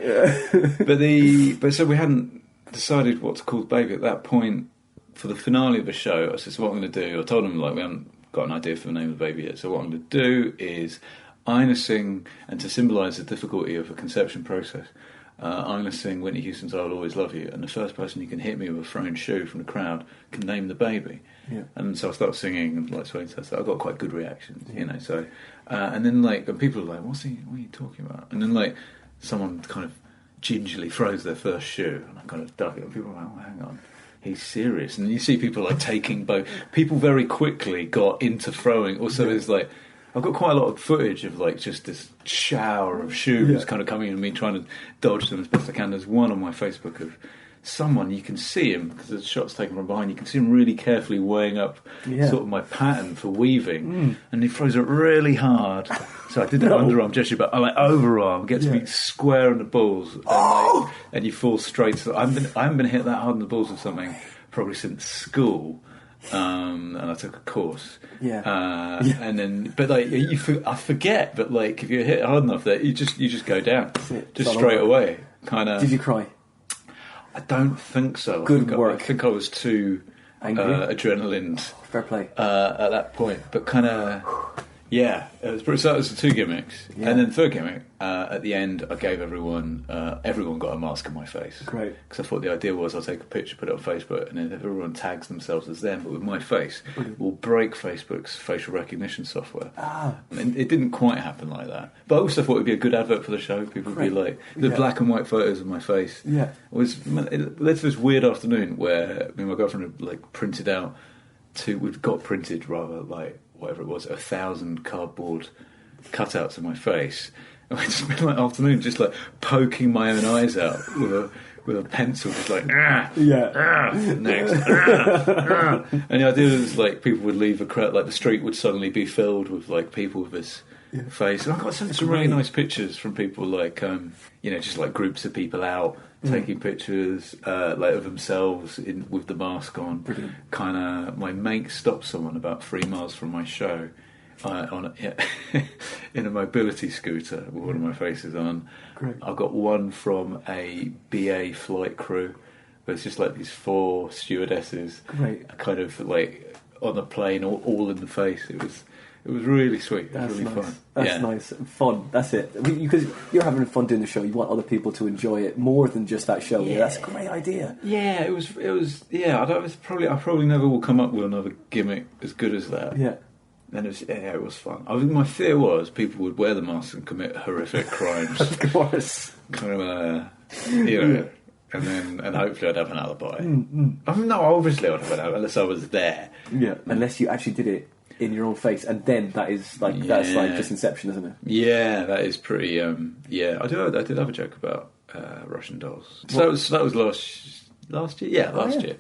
but so we hadn't decided what to call the baby at that point. For the finale of the show, I said, "So what I'm going to do?" I told them like we haven't got an idea for the name of the baby yet. So what I'm going to do is I'm going to sing, and to symbolise the difficulty of a conception process, I'm going to sing Whitney Houston's "I'll Always Love You," and the first person who can hit me with a thrown shoe from the crowd can name the baby. Yeah. And so I started singing and like swaying. So I got quite good reactions, you know. So and then like and people are like, what are you talking about? And then like someone kind of gingerly throws their first shoe, and I kind of duck it, and people are like, oh, hang on. He's serious, and you see people like taking both. People very quickly got into throwing. Also, there's like I've got quite a lot of footage of like just this shower of shoes kind of coming in, and me trying to dodge them as best I can. There's one on my Facebook of someone, you can see him because the shot's taken from behind. You can see him really carefully weighing up sort of my pattern for weaving, and he throws it really hard. So I did that underarm gesture, but I like overarm gets me square in the balls, and, and you fall straight. So I haven't been hit that hard in the balls with something probably since school. And I took a course, and then, but like I forget, but like if you hit hard enough, that you just go down, just straight away. Kind of. Did you cry? I don't think so. Good work. I think I was too adrenaline. Fair play. At that point, but kind of. Yeah, it was pretty. So that was the 2 gimmicks, and then the 3rd gimmick at the end, I gave everyone got a mask on my face. Great, because I thought the idea was I'll take a picture, put it on Facebook, and then if everyone tags themselves as them, but with my face, we'll break Facebook's facial recognition software. And it didn't quite happen like that, but I also thought it'd be a good advert for the show. People would be like the black and white photos of my face. It led to this weird afternoon where me and my girlfriend had like printed out we'd got printed rather like. Whatever it was, 1,000 cardboard cutouts of my face, and I just spent like afternoon just like poking my own eyes out with a pencil, just like next, and the idea was like people would leave a crowd, like the street would suddenly be filled with like people with this face. And I got some really nice pictures from people, like just like groups of people out taking pictures like of themselves with the mask on. Kind of, my mate stopped someone about 3 miles from my show in a mobility scooter with one of my faces on. Great. I got one from a BA flight crew. But it's just like these 4 stewardesses, kind of like on a plane, all in the face. It was really sweet. It was really fun. That's nice. Fun. That's it. Because you're having fun doing the show. You want other people to enjoy it more than just that show. Yeah, that's a great idea. Yeah, it was. Yeah, I probably never will come up with another gimmick as good as that. Yeah. And it was fun. My fear was people would wear the mask and commit horrific crimes. Of course. Kind of, and hopefully I'd have an alibi. I mean, no, obviously I'd have an alibi unless I was there. Yeah, unless you actually did it in your own face, and then that's like just Inception, isn't it? Yeah, that is pretty. I did have a joke about Russian dolls. So that was last year. Yeah, last year.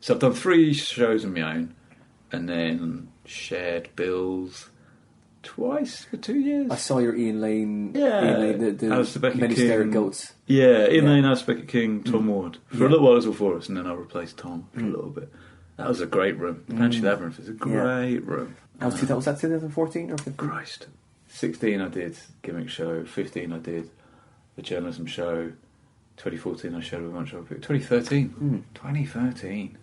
So I've done 3 shows on my own, and then shared bills twice for 2 years. I saw your Ian Lane. The Alistair Beckett Many King. Staring Goats. Yeah, Ian Lane, Alistair Beckett King, Tom Ward. For a little while it was all 4 of us, and then I replaced Tom for a little bit. That was a great room. Banshee Labyrinth is a great room. Was that 2014 or 15? Christ. 16 I did Gimmick Show, 15 I did the journalism show, 2014 I showed a bunch of people. 2013. 2013.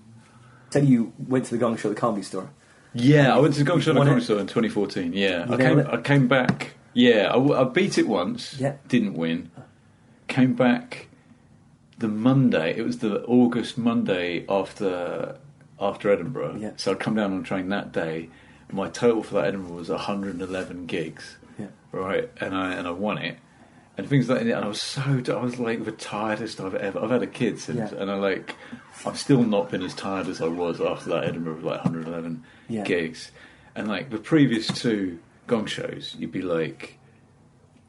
Said you went to the Gong Show at the Comedy Store. Yeah, I went to the Gong Show at the won Comedy it? Store in 2014. Yeah, You nailed it? I came back. Yeah, I beat it once. Yeah. Didn't win. Came back the Monday. It was the August Monday after Edinburgh. Yeah. So I'd come down on a train that day. My total for that Edinburgh was 111 gigs. Yeah. Right, and I won it. And things like that, and I was like the tiredest I've ever. I've had a kid since, and I've still not been as tired as I was after that Edinburgh with like 111 gigs. And like the previous two Gong shows, you'd be like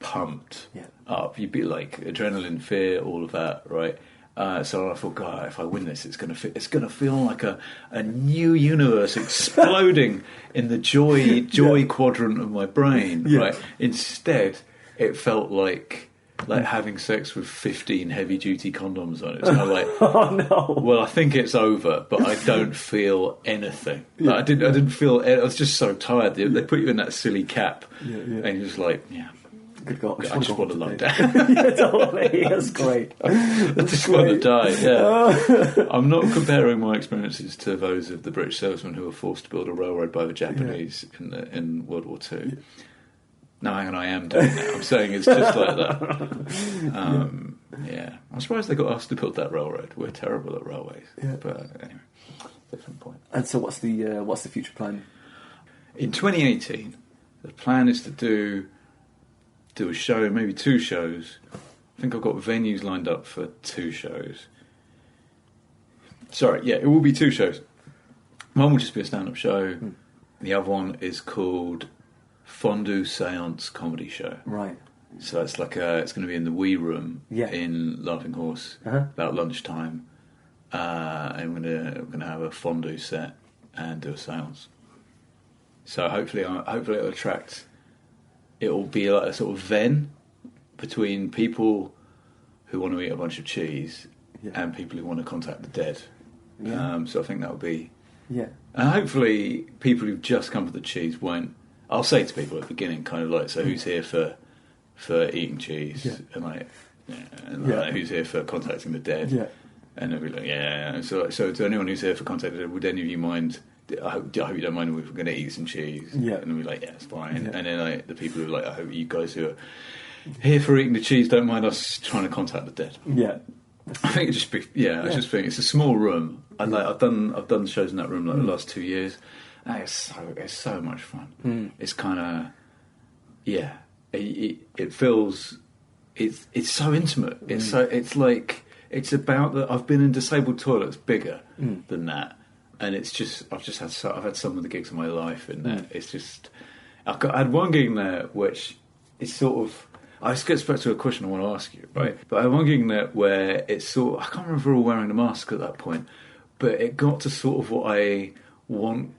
pumped up. You'd be like adrenaline, fear, all of that, right? So I thought, God, if I win this, it's gonna feel like a new universe exploding in the joy quadrant of my brain, right? Instead, it felt like having sex with 15 heavy-duty condoms on it. It's kind of like, Oh no! well, I think it's over, but I don't feel anything. Like, I didn't feel. I was just so tired. They put you in that silly cap, and you're just like, Good God, I just want to lie down. Yeah, totally. That's great. I just want to die. Yeah, I'm not comparing my experiences to those of the British salesmen who were forced to build a railroad by the Japanese in World War II. Yeah. No, hang on, I am doing that. I'm saying it's just like that. Yeah, I'm surprised they got us to build that railroad. We're terrible at railways. Yeah. But anyway, different point. And so, what's the future plan? In 2018, the plan is to do a show, maybe 2 shows. I think I've got venues lined up for 2 shows. Sorry, yeah, it will be 2 shows. One will just be a stand-up show. The other one is called Fondue Seance Comedy Show. Right. So it's like it's going to be in the Wee Room in Laughing Horse about lunchtime, and we're going to have a fondue set and do a seance. So hopefully it'll attract. It will be like a sort of Venn between people who want to eat a bunch of cheese and people who want to contact the dead. Yeah. So I think that will be. Yeah. And hopefully people who've just come for the cheese won't. I'll say to people at the beginning, kind of like, so who's here for eating cheese, and who's here for contacting the dead, and they'll be like, So to anyone who's here for contacting the dead, would any of you mind? I hope you don't mind if we're going to eat some cheese. And they'll be like, it's fine. And then the people who are like, I hope you guys who are here for eating the cheese don't mind us trying to contact the dead. Yeah. I think it just be I just think it's a small room. And I've done shows in that room the last 2 years. And it's so much fun. It's kind of it feels it's so intimate. It's about that. I've been in disabled toilets bigger than that, and it's just I've had some of the gigs of my life in there. It's just I had one gig in there which is sort of. I just get back to a question I want to ask you, right? But I had one gig in there where it's sort of, I can't remember if we were all wearing the mask at that point, but it got to sort of what I want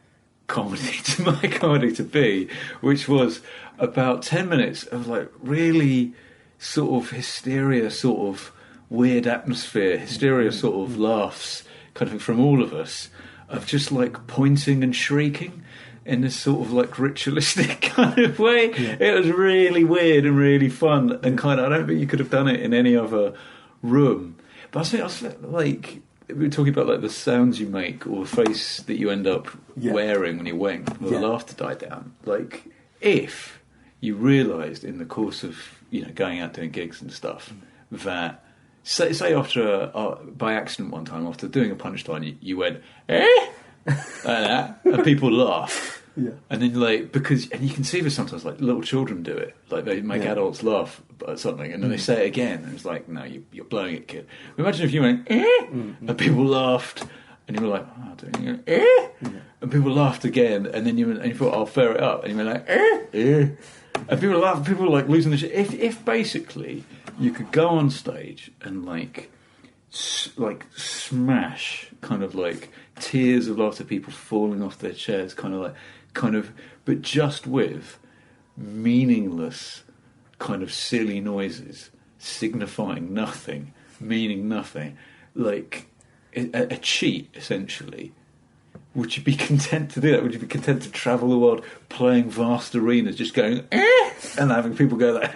my comedy to be, which was about 10 minutes of like really sort of hysteria, sort of weird atmosphere, hysteria sort of laughs kind of from all of us, of just like pointing and shrieking in this sort of like ritualistic kind of way. It was really weird and really fun, and kind of I don't think you could have done it in any other room. But I was like, we were talking about like the sounds you make or the face that you end up wearing when you wank, or the laughter die down. Like if you realised in the course of going out doing gigs and stuff that say after by accident one time after doing a punchline you went like that, and people laugh. And then and you can see this sometimes, like little children do it, like they make adults laugh at something, and then they say it again, and it's like, no, you're blowing it, kid. Imagine if you went and people laughed, and you were like, oh, doing it, and people laughed again, and then you thought, I'll fair it up, and you went like, and people laugh, people were like losing the shit. If basically you could go on stage and like smash kind of like tears of laughter, people falling off their chairs, but just with meaningless kind of silly noises signifying nothing, meaning nothing, like a cheat essentially. Would you be content to do that? Would you be content to travel the world playing vast arenas, just going and having people go like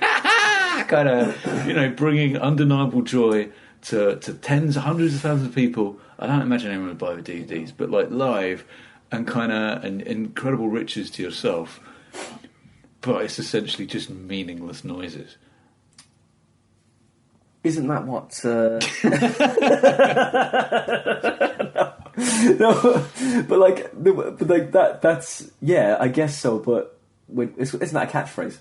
kind of bringing undeniable joy to tens, hundreds of thousands of people. I don't imagine anyone would buy the DVDs, but like live and kind of and incredible riches to yourself. But it's essentially just meaningless noises. Isn't that what? No, but like that's yeah, I guess so. But isn't that a catchphrase?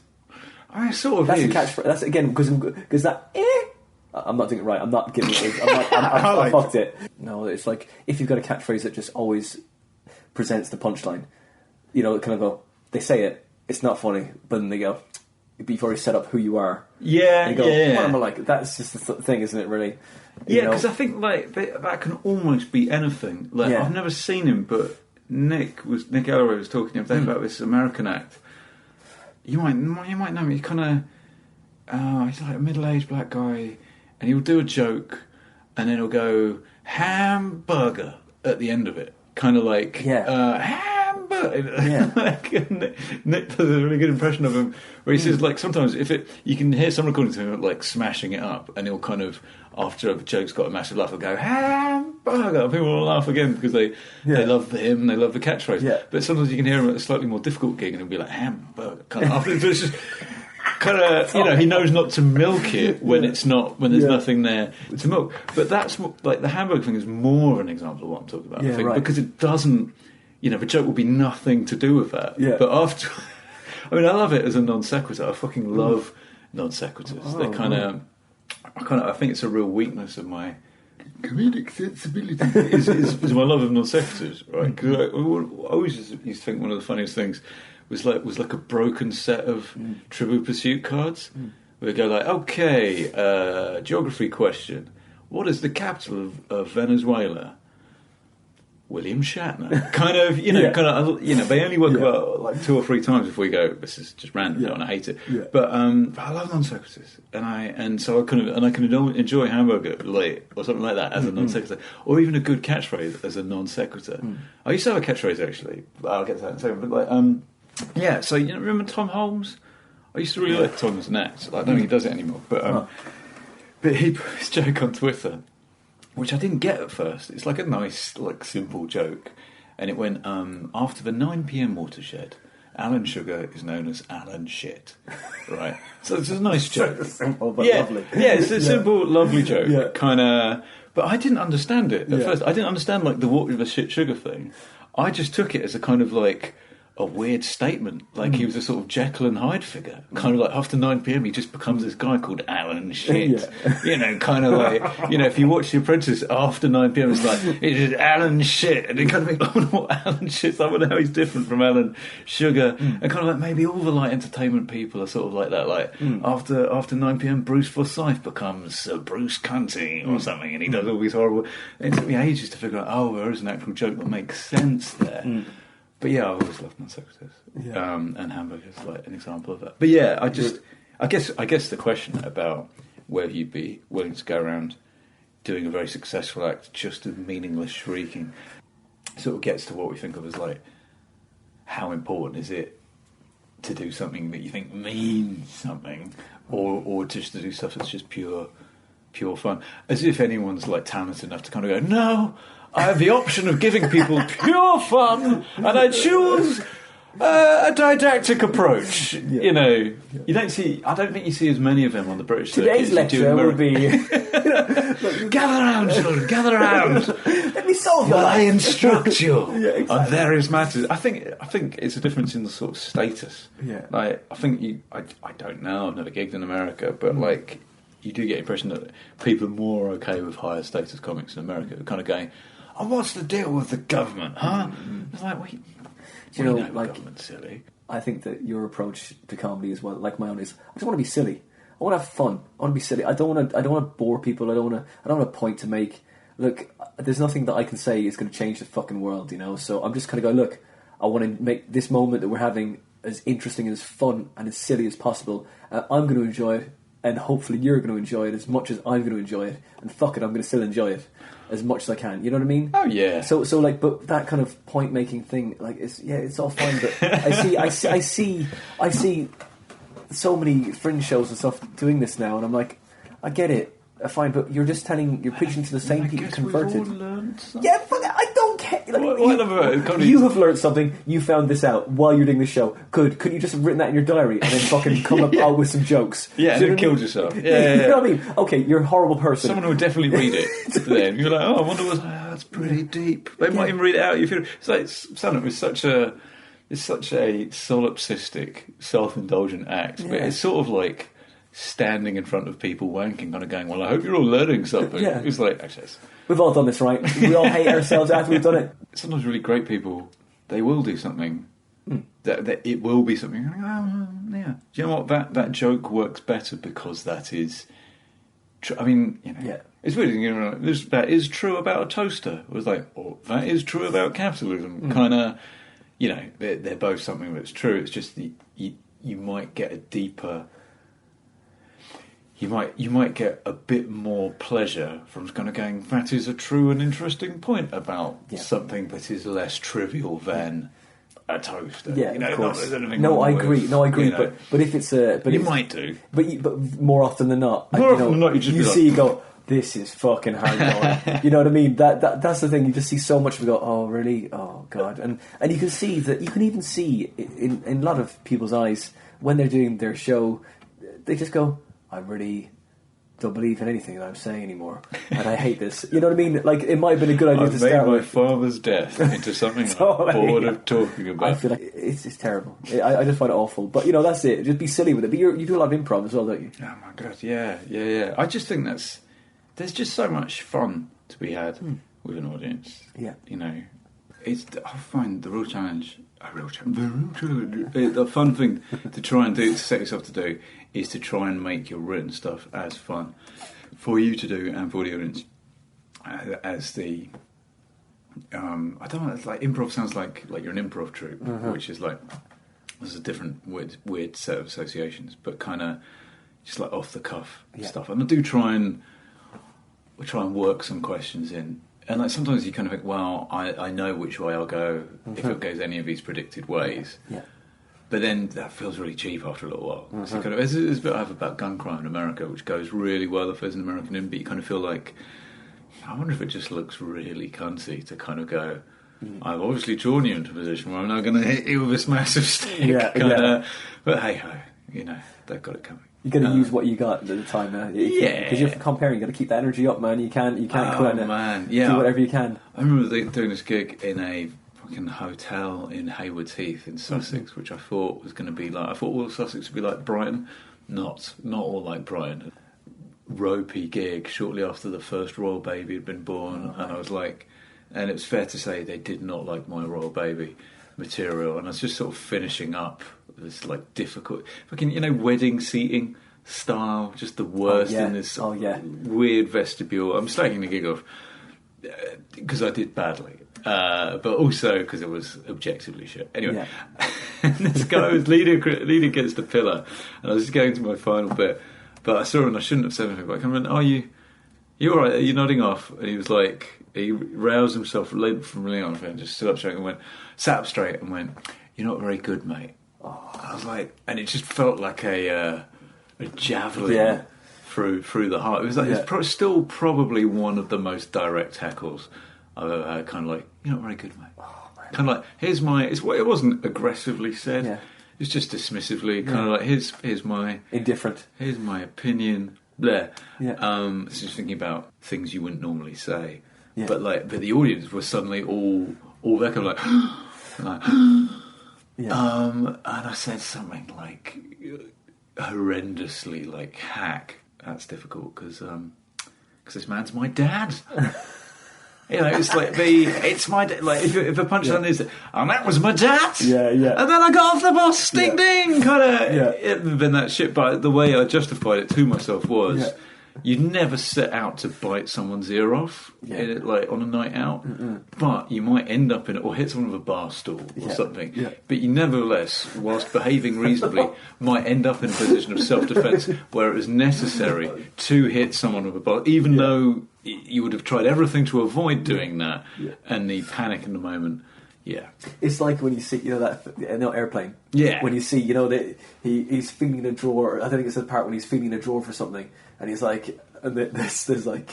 I sort of. That's is. a catchphrase. That's again because that. I'm not doing it right. I'm not giving it. I fucked it. No, it's like if you've got a catchphrase that just always presents the punchline. You know, kind of go. They say it. It's not funny, but then they go. You've already set up who you are. Yeah, and you go, yeah. What am I like? That's just the thing, isn't it? Really. Yeah, because I think like that can almost be anything. Like I've never seen him, but Nick Ellery was talking the other day about this American act. You might know him. He's kind of he's like a middle-aged black guy, and he'll do a joke, and then he'll go hamburger at the end of it, kind of like hamburger. Yeah. Like, Nick does a really good impression of him, where he says like sometimes you can hear some recordings of him like smashing it up, and he'll kind of after a joke's got a massive laugh, he'll go hamburger. And people will laugh again because they love him and they love the catchphrase. Yeah. But sometimes you can hear him at a slightly more difficult gig, and he'll be like hamburger. Kind of after it's just kind of he knows not to milk it when it's not when there's nothing there to milk. But that's like the hamburger thing is more of an example of what I'm talking about. I think, because it doesn't. You know, the joke will be nothing to do with that. Yeah. But after, I mean, I love it as a non sequitur. I fucking love non sequiturs. They I think it's a real weakness of my comedic sensibility. is my love of non sequiturs, right? Because I always used to think one of the funniest things was like a broken set of Trivial Pursuit cards. Where they go like, okay, geography question: what is the capital of Venezuela? William Shatner. Kind of, they only work about like 2 or 3 times before you go, this is just random and I hate it. Yeah. But I love non sequiturs, and so I can enjoy hamburger late or something like that as a non sequitur, or even a good catchphrase as a non sequitur. I used to have a catchphrase actually. I'll get to that in a second. But like, so remember Tom Holmes? I used to really like Tom as an act. Like, I don't think he does it anymore, but he put his joke on Twitter, which I didn't get at first. It's like a nice, like, simple joke. And it went, after the 9 p.m. watershed, Alan Sugar is known as Alan Shit. Right? So it's a nice joke. Simple but lovely. Yeah, it's a simple, lovely joke. Yeah. Kind of... But I didn't understand it at first. I didn't understand, like, the shit sugar thing. I just took it as a kind of, like... a weird statement, like he was a sort of Jekyll and Hyde figure. Kind of like after 9 p.m. he just becomes this guy called Alan Shit. Kind of like, if you watch The Apprentice after 9 p.m. it's like, it is Alan Shit, and you kind of think, oh, what Alan Shit's like, well, how he's different from Alan Sugar, and kind of like maybe all the like entertainment people are sort of like that, like after 9 p.m. Bruce Forsyth becomes Bruce Cunty or something, and he does all these horrible. It took me ages to figure out, there is an actual joke that makes sense there. But yeah, I've always loved non sequiturs, and hamburgers like an example of that. But yeah, I guess the question about whether you'd be willing to go around doing a very successful act just of meaningless shrieking sort of gets to what we think of as like how important is it to do something that you think means something, or just to do stuff that's just pure fun, as if anyone's like talented enough to kind of go, no, I have the option of giving people pure fun, and I choose a didactic approach. You don't see. I don't think you see as many of them on the British Today's lecture will be gather around, children, gather around. Let me solve your life. I instruct you on various matters. I think it's a difference in the sort of status. Yeah. Like I think I don't know. I've never gigged in America, but like you do get the impression that people are more okay with higher status comics in America. They're kind of going, oh, what's the deal with the government, huh? It's like, like, government's silly. I think that your approach to comedy as well, like my own, is I just want to be silly. I want to have fun. I want to be silly. I don't want to bore people. I don't want a point to make. Look, there's nothing that I can say is going to change the fucking world, So I'm just kind of going, look, I want to make this moment that we're having as interesting and as fun and as silly as possible. I'm going to enjoy it, and hopefully you're going to enjoy it as much as I'm going to enjoy it. And fuck it, I'm going to still enjoy it as much as I can. You know what I mean? Oh yeah. So like, but that kind of point making thing, like, it's all fine. But I see so many fringe shows and stuff doing this now, and I'm like, I get it. Fine, but you're preaching to the same people converted. We've all learned something. Yeah, but I don't care. Like, You have learned something. You found this out while you're doing the show. Good. Couldn't you just have written that in your diary and then fucking come out with some jokes? Yeah, and then killed yourself. Yeah. You know what I mean? Okay, you're a horrible person. Someone would definitely read it. Then you're like, oh, I wonder what. That's pretty deep. They might even read it out. You feel it's like stand-up is such a solipsistic, self-indulgent act, but it's sort of like standing in front of people wanking, kind of going, well, I hope you're all learning something. Yeah. It's like, actually, we've all done this, right? We all hate ourselves after we've done it. Sometimes really great people, they will do something that it will be something. Oh, yeah. Do you know what? That joke works better because that is. I mean, it's weird. You know, that is true about a toaster. It was like, oh, that is true about capitalism. Kind of, you know, they're both something that's true. It's just you might get a deeper. You might get a bit more pleasure from kind of going, that is a true and interesting point about something that is less trivial than a toaster. Yeah, you know, of course. I agree. You know, but if it's you might do. But more often than not, more often than not, you go, this is fucking hardcore. You know what I mean? That's the thing. You just see so much of it. Go, oh really? Oh god. And you can see that. You can even see in a lot of people's eyes when they're doing their show, they just go, I really don't believe in anything that I'm saying anymore, and I hate this. You know what I mean? Like, it might have been a good idea to start with. I've made my father's death into something I'm bored of talking about. I feel like it's terrible. I just find it awful. But, you know, that's it. Just be silly with it. But you do a lot of improv as well, don't you? Oh, my God, yeah. I just think there's just so much fun to be had with an audience. Yeah. You know, I find the real challenge... The fun thing to try and do, to set yourself to do, is to try and make your written stuff as fun for you to do and for the audience as the. I don't know. It's like improv sounds like you're an improv troupe, which is like there's a different weird set of associations, but kind of just like off the cuff stuff. And I do try and work some questions in. And like sometimes you kind of think, well, I know which way I'll go if it goes any of these predicted ways. Yeah. But then that feels really cheap after a little while. So kind of, there's a bit I have about gun crime in America, which goes really well if there's an American in, but you kind of feel like, I wonder if it just looks really cunty to kind of go, I've obviously drawn you into a position where I'm now going to hit you with this massive stick. But hey ho, you know, they've got it coming. You got to use what you got at the time, man. Because you're comparing. You got to keep that energy up, man. You can't do whatever you can. I remember doing this gig in a fucking hotel in Haywards Heath in Sussex, which I thought was going to be like. I thought all of Sussex would be like Brighton. Not all like Brighton. Ropey gig shortly after the first royal baby had been born, and I was like, and it was fair to say they did not like my royal baby material, and I was just sort of finishing up this like difficult fucking, you know, wedding seating style, just the worst in this weird vestibule. I'm slagging the gig off because I did badly, but also because it was objectively shit. Anyway, this guy was leading against the pillar, and I was just going to my final bit, but I saw him and I shouldn't have said anything, but I kind of went, "Are you all right? Are you nodding off?" And he was like, he roused himself from Leon and just stood up straight and sat up straight and went, "You're not very good, mate." I was like, and it just felt like a javelin through the heart. It was like it's still probably one of the most direct heckles I've ever had. Kind of like, "You're not very good, mate." Kind of like, here's my. It wasn't aggressively said. Yeah. It's just dismissively. Kind of like, here's my indifferent. Here's my opinion. There. Yeah. It's just thinking about things you wouldn't normally say. Yeah. But the audience was suddenly all there, kind of like. And I said something like horrendously like hack. That's difficult because this man's my dad. You know, it's like it's my like if a punchline is, and that was my dad. Yeah. And then I got off the bus, ding ding, kind of. It would have been that shit. But the way I justified it to myself was. You'd never set out to bite someone's ear off, like on a night out, but you might end up in it or hit someone with a bar stool or something. Yeah. But you nevertheless, whilst behaving reasonably, might end up in a position of self-defence where it was necessary to hit someone with a bar, even though you would have tried everything to avoid doing that, and the panic in the moment Yeah. It's like when you see, Airplane. Yeah. When you see, that he's feeling in a drawer. I think it's the part when he's feeling in a drawer for something, and he's like, and there's like,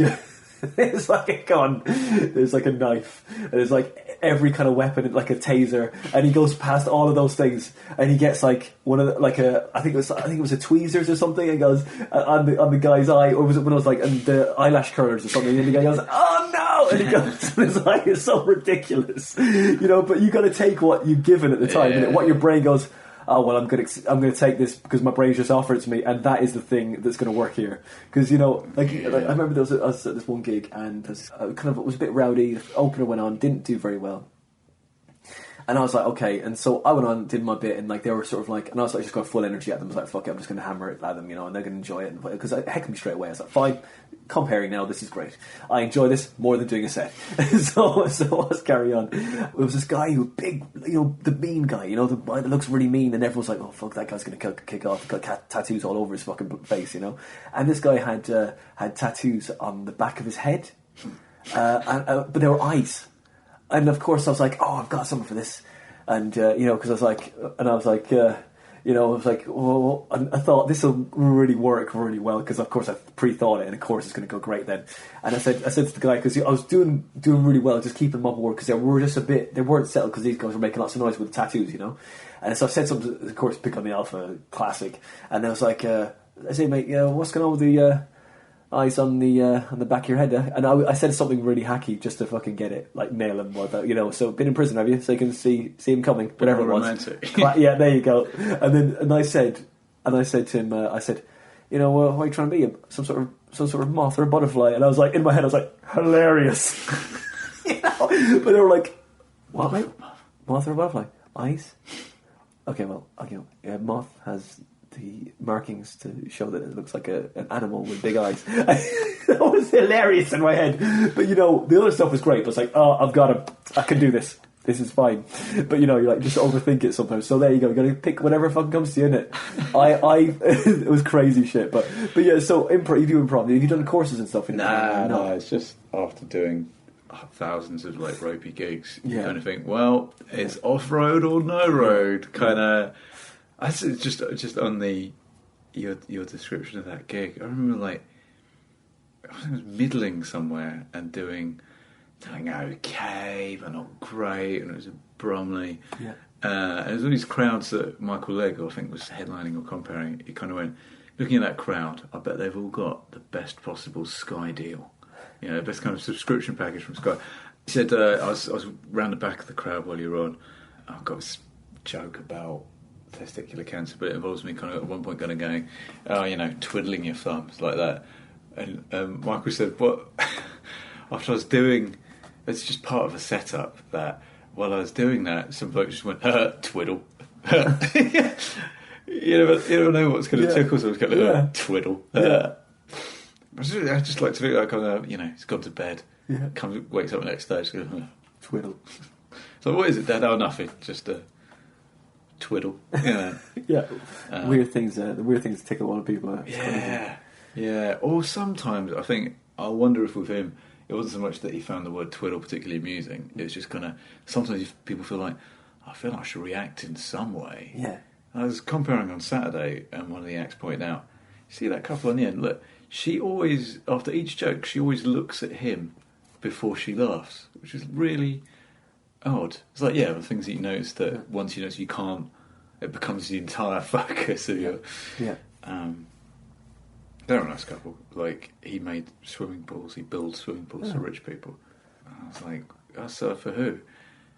there's like a gun, there's like a knife, and there's like every kind of weapon, like a taser, and he goes past all of those things, and he gets like one of the, I think it was a tweezers or something, and goes on the guy's eye, or was it when it was like the eyelash curlers or something, and the guy goes, oh no, and he goes, and it's like, it's so ridiculous, but you got to take what you're given at the time, and what your brain goes, oh well, I'm going to take this because my brain's just offered it to me, and that is the thing that's going to work here. Because I remember I was at this one gig, and it was a bit rowdy. The opener went on, didn't do very well, and I was like, okay. And so I went on, did my bit, and like they were sort of like, and I was like, just got full energy at them. I was like, fuck it, I'm just going to hammer it at them, and they're going to enjoy it because it heckled me straight away. I was like, fine. Comparing now, this is great. I enjoy this more than doing a set. so let's carry on. There was this guy who big, the mean guy, the guy that looks really mean, and everyone's like, oh fuck, that guy's going to kick off. He's got tattoos all over his fucking face, And this guy had tattoos on the back of his head, but they were eyes. And of course, I was like, oh, I've got something for this, and because I was like, oh, and I thought this will really work really well because, of course, I pre-thought it, and of course, it's going to go great then. And I said to the guy, because I was doing really well, just keeping them on board because they weren't settled because these guys were making lots of noise with the tattoos, And so I said something, of course, pick on the Alpha classic, and I was like, I say, mate, what's going on with the eyes on the back of your head? And I said something really hacky just to fucking get it, like nail him, So been in prison, have you? So you can see him coming, whatever it was. Romantic. Yeah, there you go. And I said to him, what are you trying to be? Some sort of moth or a butterfly? And I was like, in my head, I was like, hilarious. But they were like, what, mate? Moth or a butterfly? Eyes? Okay, well, moth has the markings to show that it looks like an animal with big eyes. That was hilarious in my head. But the other stuff was great. But it's like, oh, I've got him. I can do this. This is fine. But you like just overthink it sometimes. So there you go. You got to pick whatever fucking comes to you, innit? It was crazy shit. But yeah. So improv. You do improv. Have you done courses and stuff? No. It's just after doing thousands of like ropey gigs, you kind of think, well, it's off road or no road, kind of. It's just on your description of that gig. I remember I was middling somewhere and doing okay, but not great, and it was a Bromley. Yeah. And it was all these crowds that Michael Legg, I think, was headlining or comparing. He kind of went, looking at that crowd, I bet they've all got the best possible Sky deal. The best kind of subscription package from Sky. He said, I was round the back of the crowd while you were on. I've got this joke about testicular cancer, but it involves me kind of at one point going, twiddling your thumbs like that. And Michael said, what? After I was doing, it's just part of a setup that while I was doing that, some bloke just went, twiddle. you never know what's going to tickle someone's going to twiddle. I just like to think like, he's gone to bed, wakes up the next day, just goes, twiddle. So what is it, Dad? Oh, nothing, just twiddle. Yeah. Weird things. The weird things tickle a lot of people. Yeah. Or sometimes I wonder if with him it wasn't so much that he found the word twiddle particularly amusing. It's just kind of sometimes people feel like I feel like I should react in some way. Yeah. I was comparing on Saturday, and one of the acts pointed out, see that couple on the end. Look, she always after each joke she always looks at him before she laughs, which is really odd. It's like, the things that you notice that once you notice you can't, it becomes the entire focus of your... Yeah. They're a nice couple. Like, he made swimming pools, he builds swimming pools for rich people. And I was like, so for who?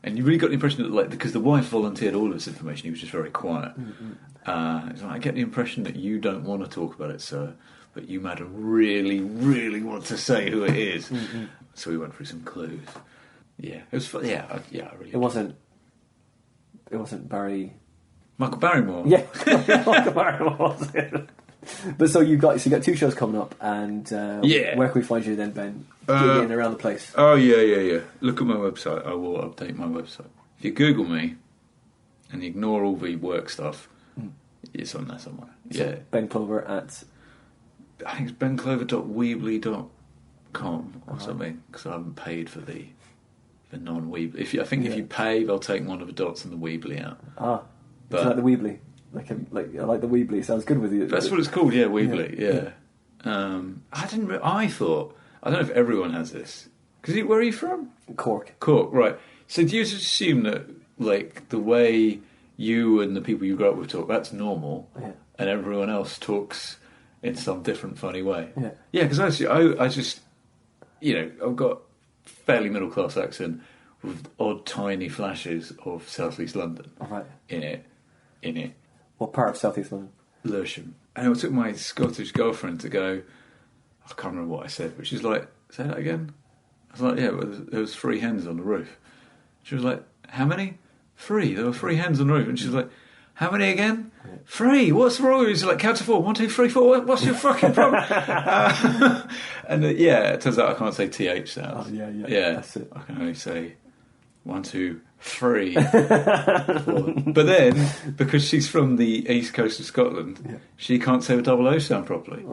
And you really got the impression that, like, because the wife volunteered all of this information, he was just very quiet. Mm-hmm. I get the impression that you don't want to talk about it, sir, but you, madam, really, really want to say who it is. Mm-hmm. So we went through some clues. Yeah, it was fun. I really. It wasn't Barry. Michael Barrymore. Yeah, Michael Barrymore was it. But so you got 2 shows coming up, and where can we find you then, Ben? Getting around the place. Oh yeah. Look at my website. I will update my website. If you Google me and you ignore all the work stuff, it's on there somewhere. So Ben Clover at. I think it's benclover.weebly.com or something, because I haven't paid for the the non-Weebly. If you pay, they'll take one of the dots and the Weebly out. But like the Weebly, I like the Weebly. Sounds good with you. That's what it's called. Yeah, Weebly. Yeah. I thought, I don't know if everyone has this. Because where are you from? Cork, right. So do you just assume that, like, the way you and the people you grew up with talk, that's normal, and everyone else talks in some different funny way? Yeah, because I just, I've got fairly middle class accent with odd tiny flashes of South East London in it. What part of South East London? Lewisham. And I took my Scottish girlfriend to go, I can't remember what I said, but she's like, say that again? I was like, yeah, there was 3 hens on the roof. She was like, how many? 3. There were 3 hens on the roof. And she's like, how many again? 3. What's wrong with you? She's like, count to 4. 1, 2, 3, 4. What's your fucking problem? It turns out I can't say TH sounds. Oh, yeah. That's it. I can only say 1, 2, 3. 4. But then, because she's from the east coast of Scotland, she can't say the double O sound properly.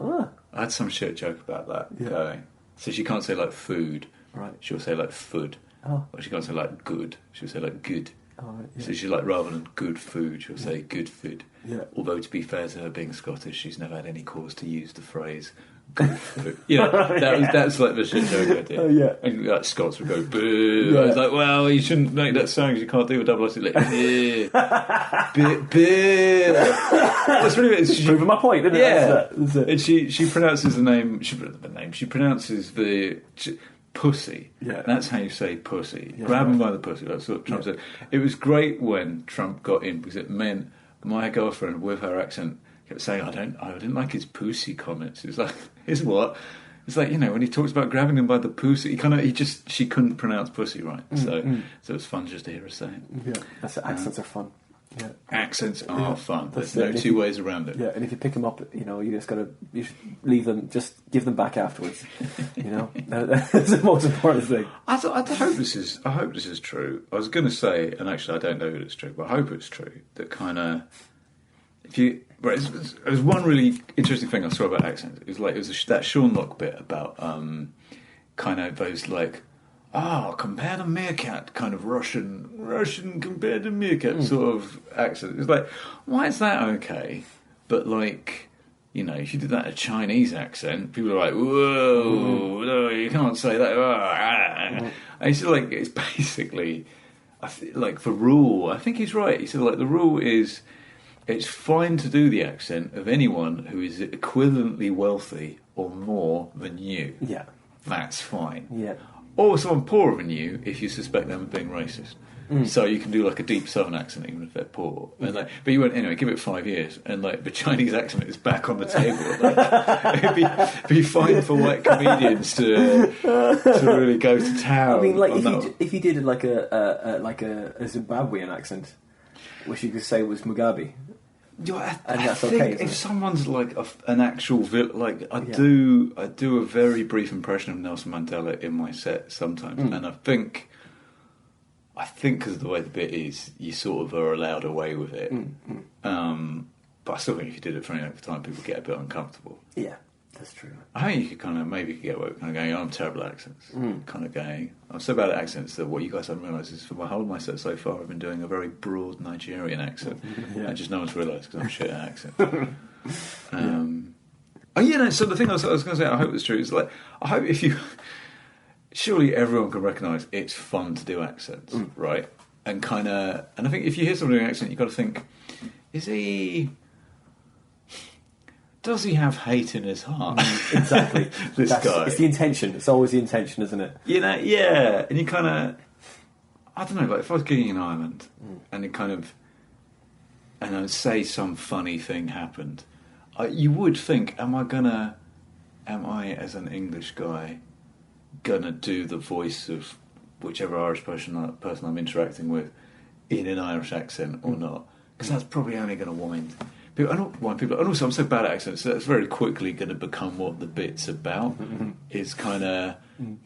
I had some shit joke about that going. So she can't say, like, food. Right. She'll say, like, food. Oh. Or she can't say, like, good. She'll say, like, good. Oh, right, So she's like, rather than good food, she'll say good food. Yeah. Although, to be fair to her, being Scottish, she's never had any cause to use the phrase good food. That's like the shit joke I did. Oh, yeah. And like, Scots would go, boo. I was like, well, you shouldn't make that sound because you can't do a double S. Like, boo. That's really it. She's proving my point, isn't it? Yeah. That's it. And she pronounces the name, she pronounces the... pussy. Yeah. That's how you say pussy. Grab him by the pussy. That's what Trump said. It was great when Trump got in because it meant my girlfriend with her accent kept saying, I didn't like his pussy comments. It was like, his what? It's like, when he talks about grabbing him by the pussy, she couldn't pronounce pussy right. So it's fun just to hear her say it. Yeah. Accents are fun. Yeah. Accents are fun. There's no two ways around it. Yeah, and if you pick them up, you should leave them, just give them back afterwards. That's the most important thing. I hope this is true. I was going to say, and actually I don't know that it's true, but I hope it's true, that kind of, there's one really interesting thing I saw about accents. It was that Sean Locke bit about kind of those like, compared to meerkat, kind of Russian compared to meerkat sort of accent. It's like, why is that okay? But like, if you did that in a Chinese accent, people are like, whoa, no, you can't say that. And he said, like, it's basically, like, the rule, I think he's right. He said, like, the rule is, it's fine to do the accent of anyone who is equivalently wealthy or more than you. Yeah. That's fine. Yeah. Or someone poorer than you if you suspect them of being racist. So you can do like a deep southern accent even if they're poor. And like, but you won't, anyway, give it 5 years and like the Chinese accent is back on the table. Like, it'd be fine for white comedians to really go to town. I mean, like if you did like a Zimbabwean accent, which you could say was Mugabe. I think if someone's like an actual I do a very brief impression of Nelson Mandela in my set sometimes, and I think because of the way the bit is, you sort of are allowed away with it. But I still think if you did it for any length of time, people get a bit uncomfortable. Yeah, that's true. I think you could maybe get away with kind of going, I'm terrible at accents. Kind of going, I'm so bad at accents that what you guys haven't realised is for my whole of my set so far, I've been doing a very broad Nigerian accent. And just no one's realised because I'm shit at accents. So the thing I was going to say, I hope it's true, is like, I hope surely everyone can recognise it's fun to do accents, right? And I think if you hear someone doing an accent, you've got to think, does he have hate in his heart? Exactly. This guy. It's the intention. It's always the intention, isn't it? Yeah. And you kind of, I don't know, like if I was gigging in Ireland and and I'd say some funny thing happened, you would think, am I as an English guy gonna do the voice of whichever Irish person I'm interacting with in an Irish accent or not? Because that's probably only going to wind people. I don't mind people, and also I'm so bad at accents, so that's very quickly going to become what the bit's about. Is kind of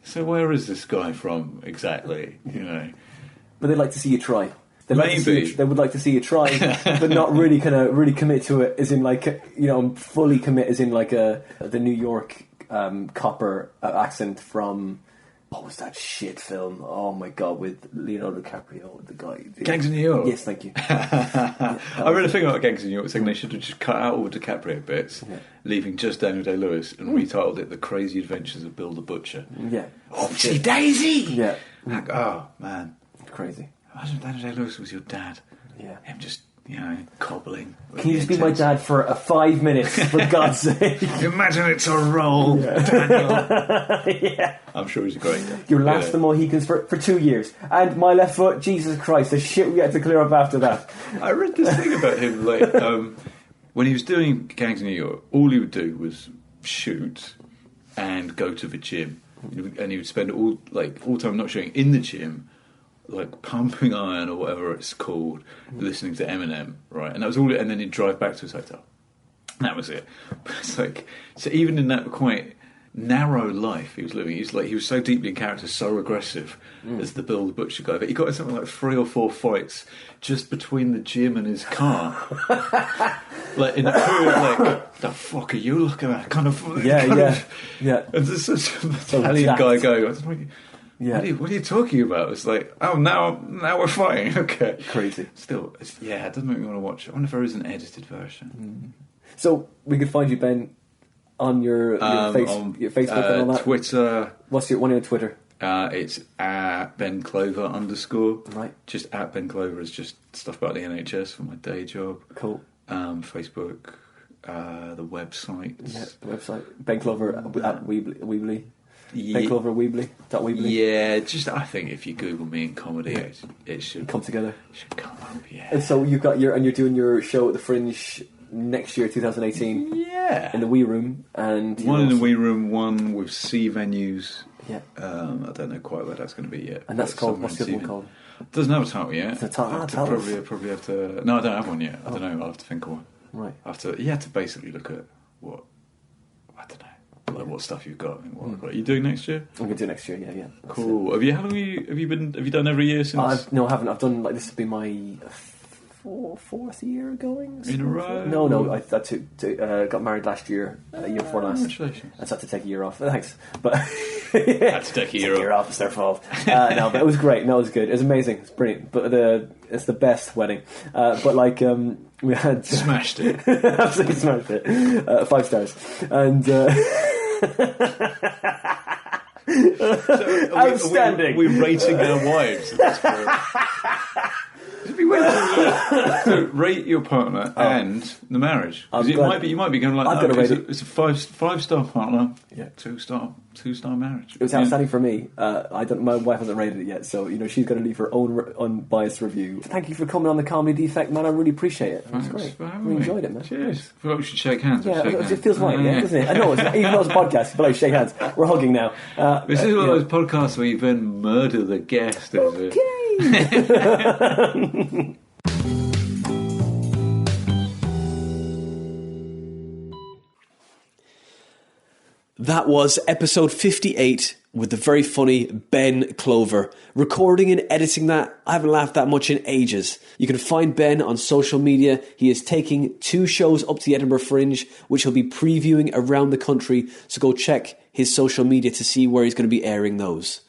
so where is this guy from exactly? But they'd like to see you try. They would like to see you try, but not really really commit to it. As in, like fully commit. As in, like the New York copper accent from What was that shit film? Oh my god, with Leonardo DiCaprio, the guy. Gangs of New York? Yes, thank you. I read a thing about Gangs of New York saying they should have just cut out all the DiCaprio bits, leaving just Daniel Day-Lewis, and retitled it The Crazy Adventures of Bill the Butcher. Yeah. Oopsie daisy! Yeah. Like, oh, man. Crazy. Imagine Daniel Day-Lewis was your dad. Yeah. Him just, cobbling. Can you just be my dad for 5 minutes, for God's sake? Imagine it's a role, Daniel. Yeah. I'm sure he's a great dad. Your last the Mohicans for 2 years. And my left foot, Jesus Christ, the shit we had to clear up after that. I read this thing about him, like, when he was doing Gangs of New York, all he would do was shoot and go to the gym. And he would spend all time not shooting in the gym, like pumping iron or whatever it's called, listening to Eminem, right? And that was all. And then he'd drive back to his hotel. And that was it. But it's like, so even in that quite narrow life he was living, he was so deeply in character, so aggressive as the Bill the Butcher guy, that he got in something like 3 or 4 fights just between the gym and his car. Like in a period, like, the fuck are you looking at? Kind of. Yeah. And there's such an Italian guy going, yeah. What are you talking about? It's like, oh, now we're fighting. Okay. Crazy. Still, it doesn't make me want to watch it. I wonder if there is an edited version. So, we could find you, Ben, on your Facebook and all that? Twitter. What's one on Twitter? It's at Ben Clover _ Right. Just at Ben Clover is just stuff about the NHS for my day job. Cool. Facebook, the website. Yeah, the website. Ben Clover at Weebly. Yeah. Ben Clover Weebly. Yeah, just I think if you Google me in comedy, it should come together. It should come up. Yeah. And so you're doing your show at the Fringe next year, 2018. Yeah. In the Wee Room, and one in the Wee Room, one with C venues. Yeah. I don't know quite where that's going to be yet. And that's called. What's the other one called? Doesn't have a title yet. It's a title. Probably have to. No, I don't have one yet. I don't know. I'll have to think of one. Right. You have to basically look at what. I don't know. Like what stuff you've got. What are you doing next year? I'm going to do next year. Yeah. Cool. How long have you done every year since? No, I haven't. I've done this will be my fourth year going in a row. No. I got married last year, year before last. Congratulations. I just had to take a year off. Thanks, but had to take a year off. It's their fault. No, but it was great. No, it was good. It was amazing. It's brilliant. But it's the best wedding. But like we had smashed it. Absolutely smashed it. 5 stars and. Outstanding. We're rating our wives at this point. It'd be weird to rate your partner and the marriage. You might be going like, I've got to rate it. It's a 5-star partner, yeah, 2-star marriage. It was outstanding for me. My wife hasn't rated it yet, so she's going to leave her own unbiased review. Thank you for coming on the Comedy Defect, man. I really appreciate it. It was great. We enjoyed it, man. Cheers. I feel like we should shake hands. Yeah, it feels right, doesn't it? I know, even though it's a podcast, but shake hands. We're hugging now. This is one of those podcasts where you then murder the guest. Okay. That was episode 58 with the very funny Ben Clover. Recording and editing that, I haven't laughed that much in ages. You can find Ben on social media. He is taking 2 shows up to the Edinburgh Fringe, which he'll be previewing around the country. So go check his social media to see where he's going to be airing those.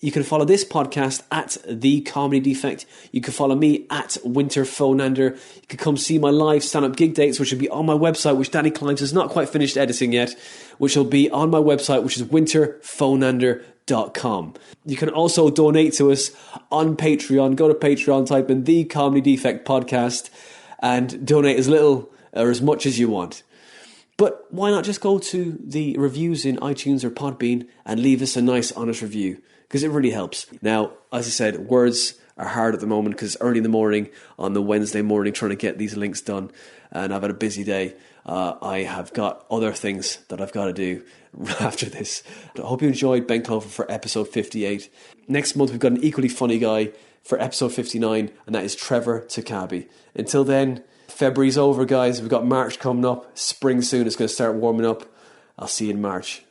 You can follow this podcast at The Comedy Defect. You can follow me at Winter Phonander. You can come see my live stand-up gig dates, which will be on my website, which Danny Climbs has not quite finished editing yet, which will be on my website, which is winterphonander.com. You can also donate to us on Patreon. Go to Patreon, type in The Comedy Defect Podcast, and donate as little or as much as you want. But why not just go to the reviews in iTunes or Podbean and leave us a nice, honest review? Because it really helps. Now, as I said, words are hard at the moment because it's early in the morning on the Wednesday morning trying to get these links done. And I've had a busy day. I have got other things that I've got to do after this. I hope you enjoyed Ben Clover for episode 58. Next month, we've got an equally funny guy for episode 59, and that is Trevor Takabi. Until then, February's over, guys. We've got March coming up. Spring soon. It's going to start warming up. I'll see you in March.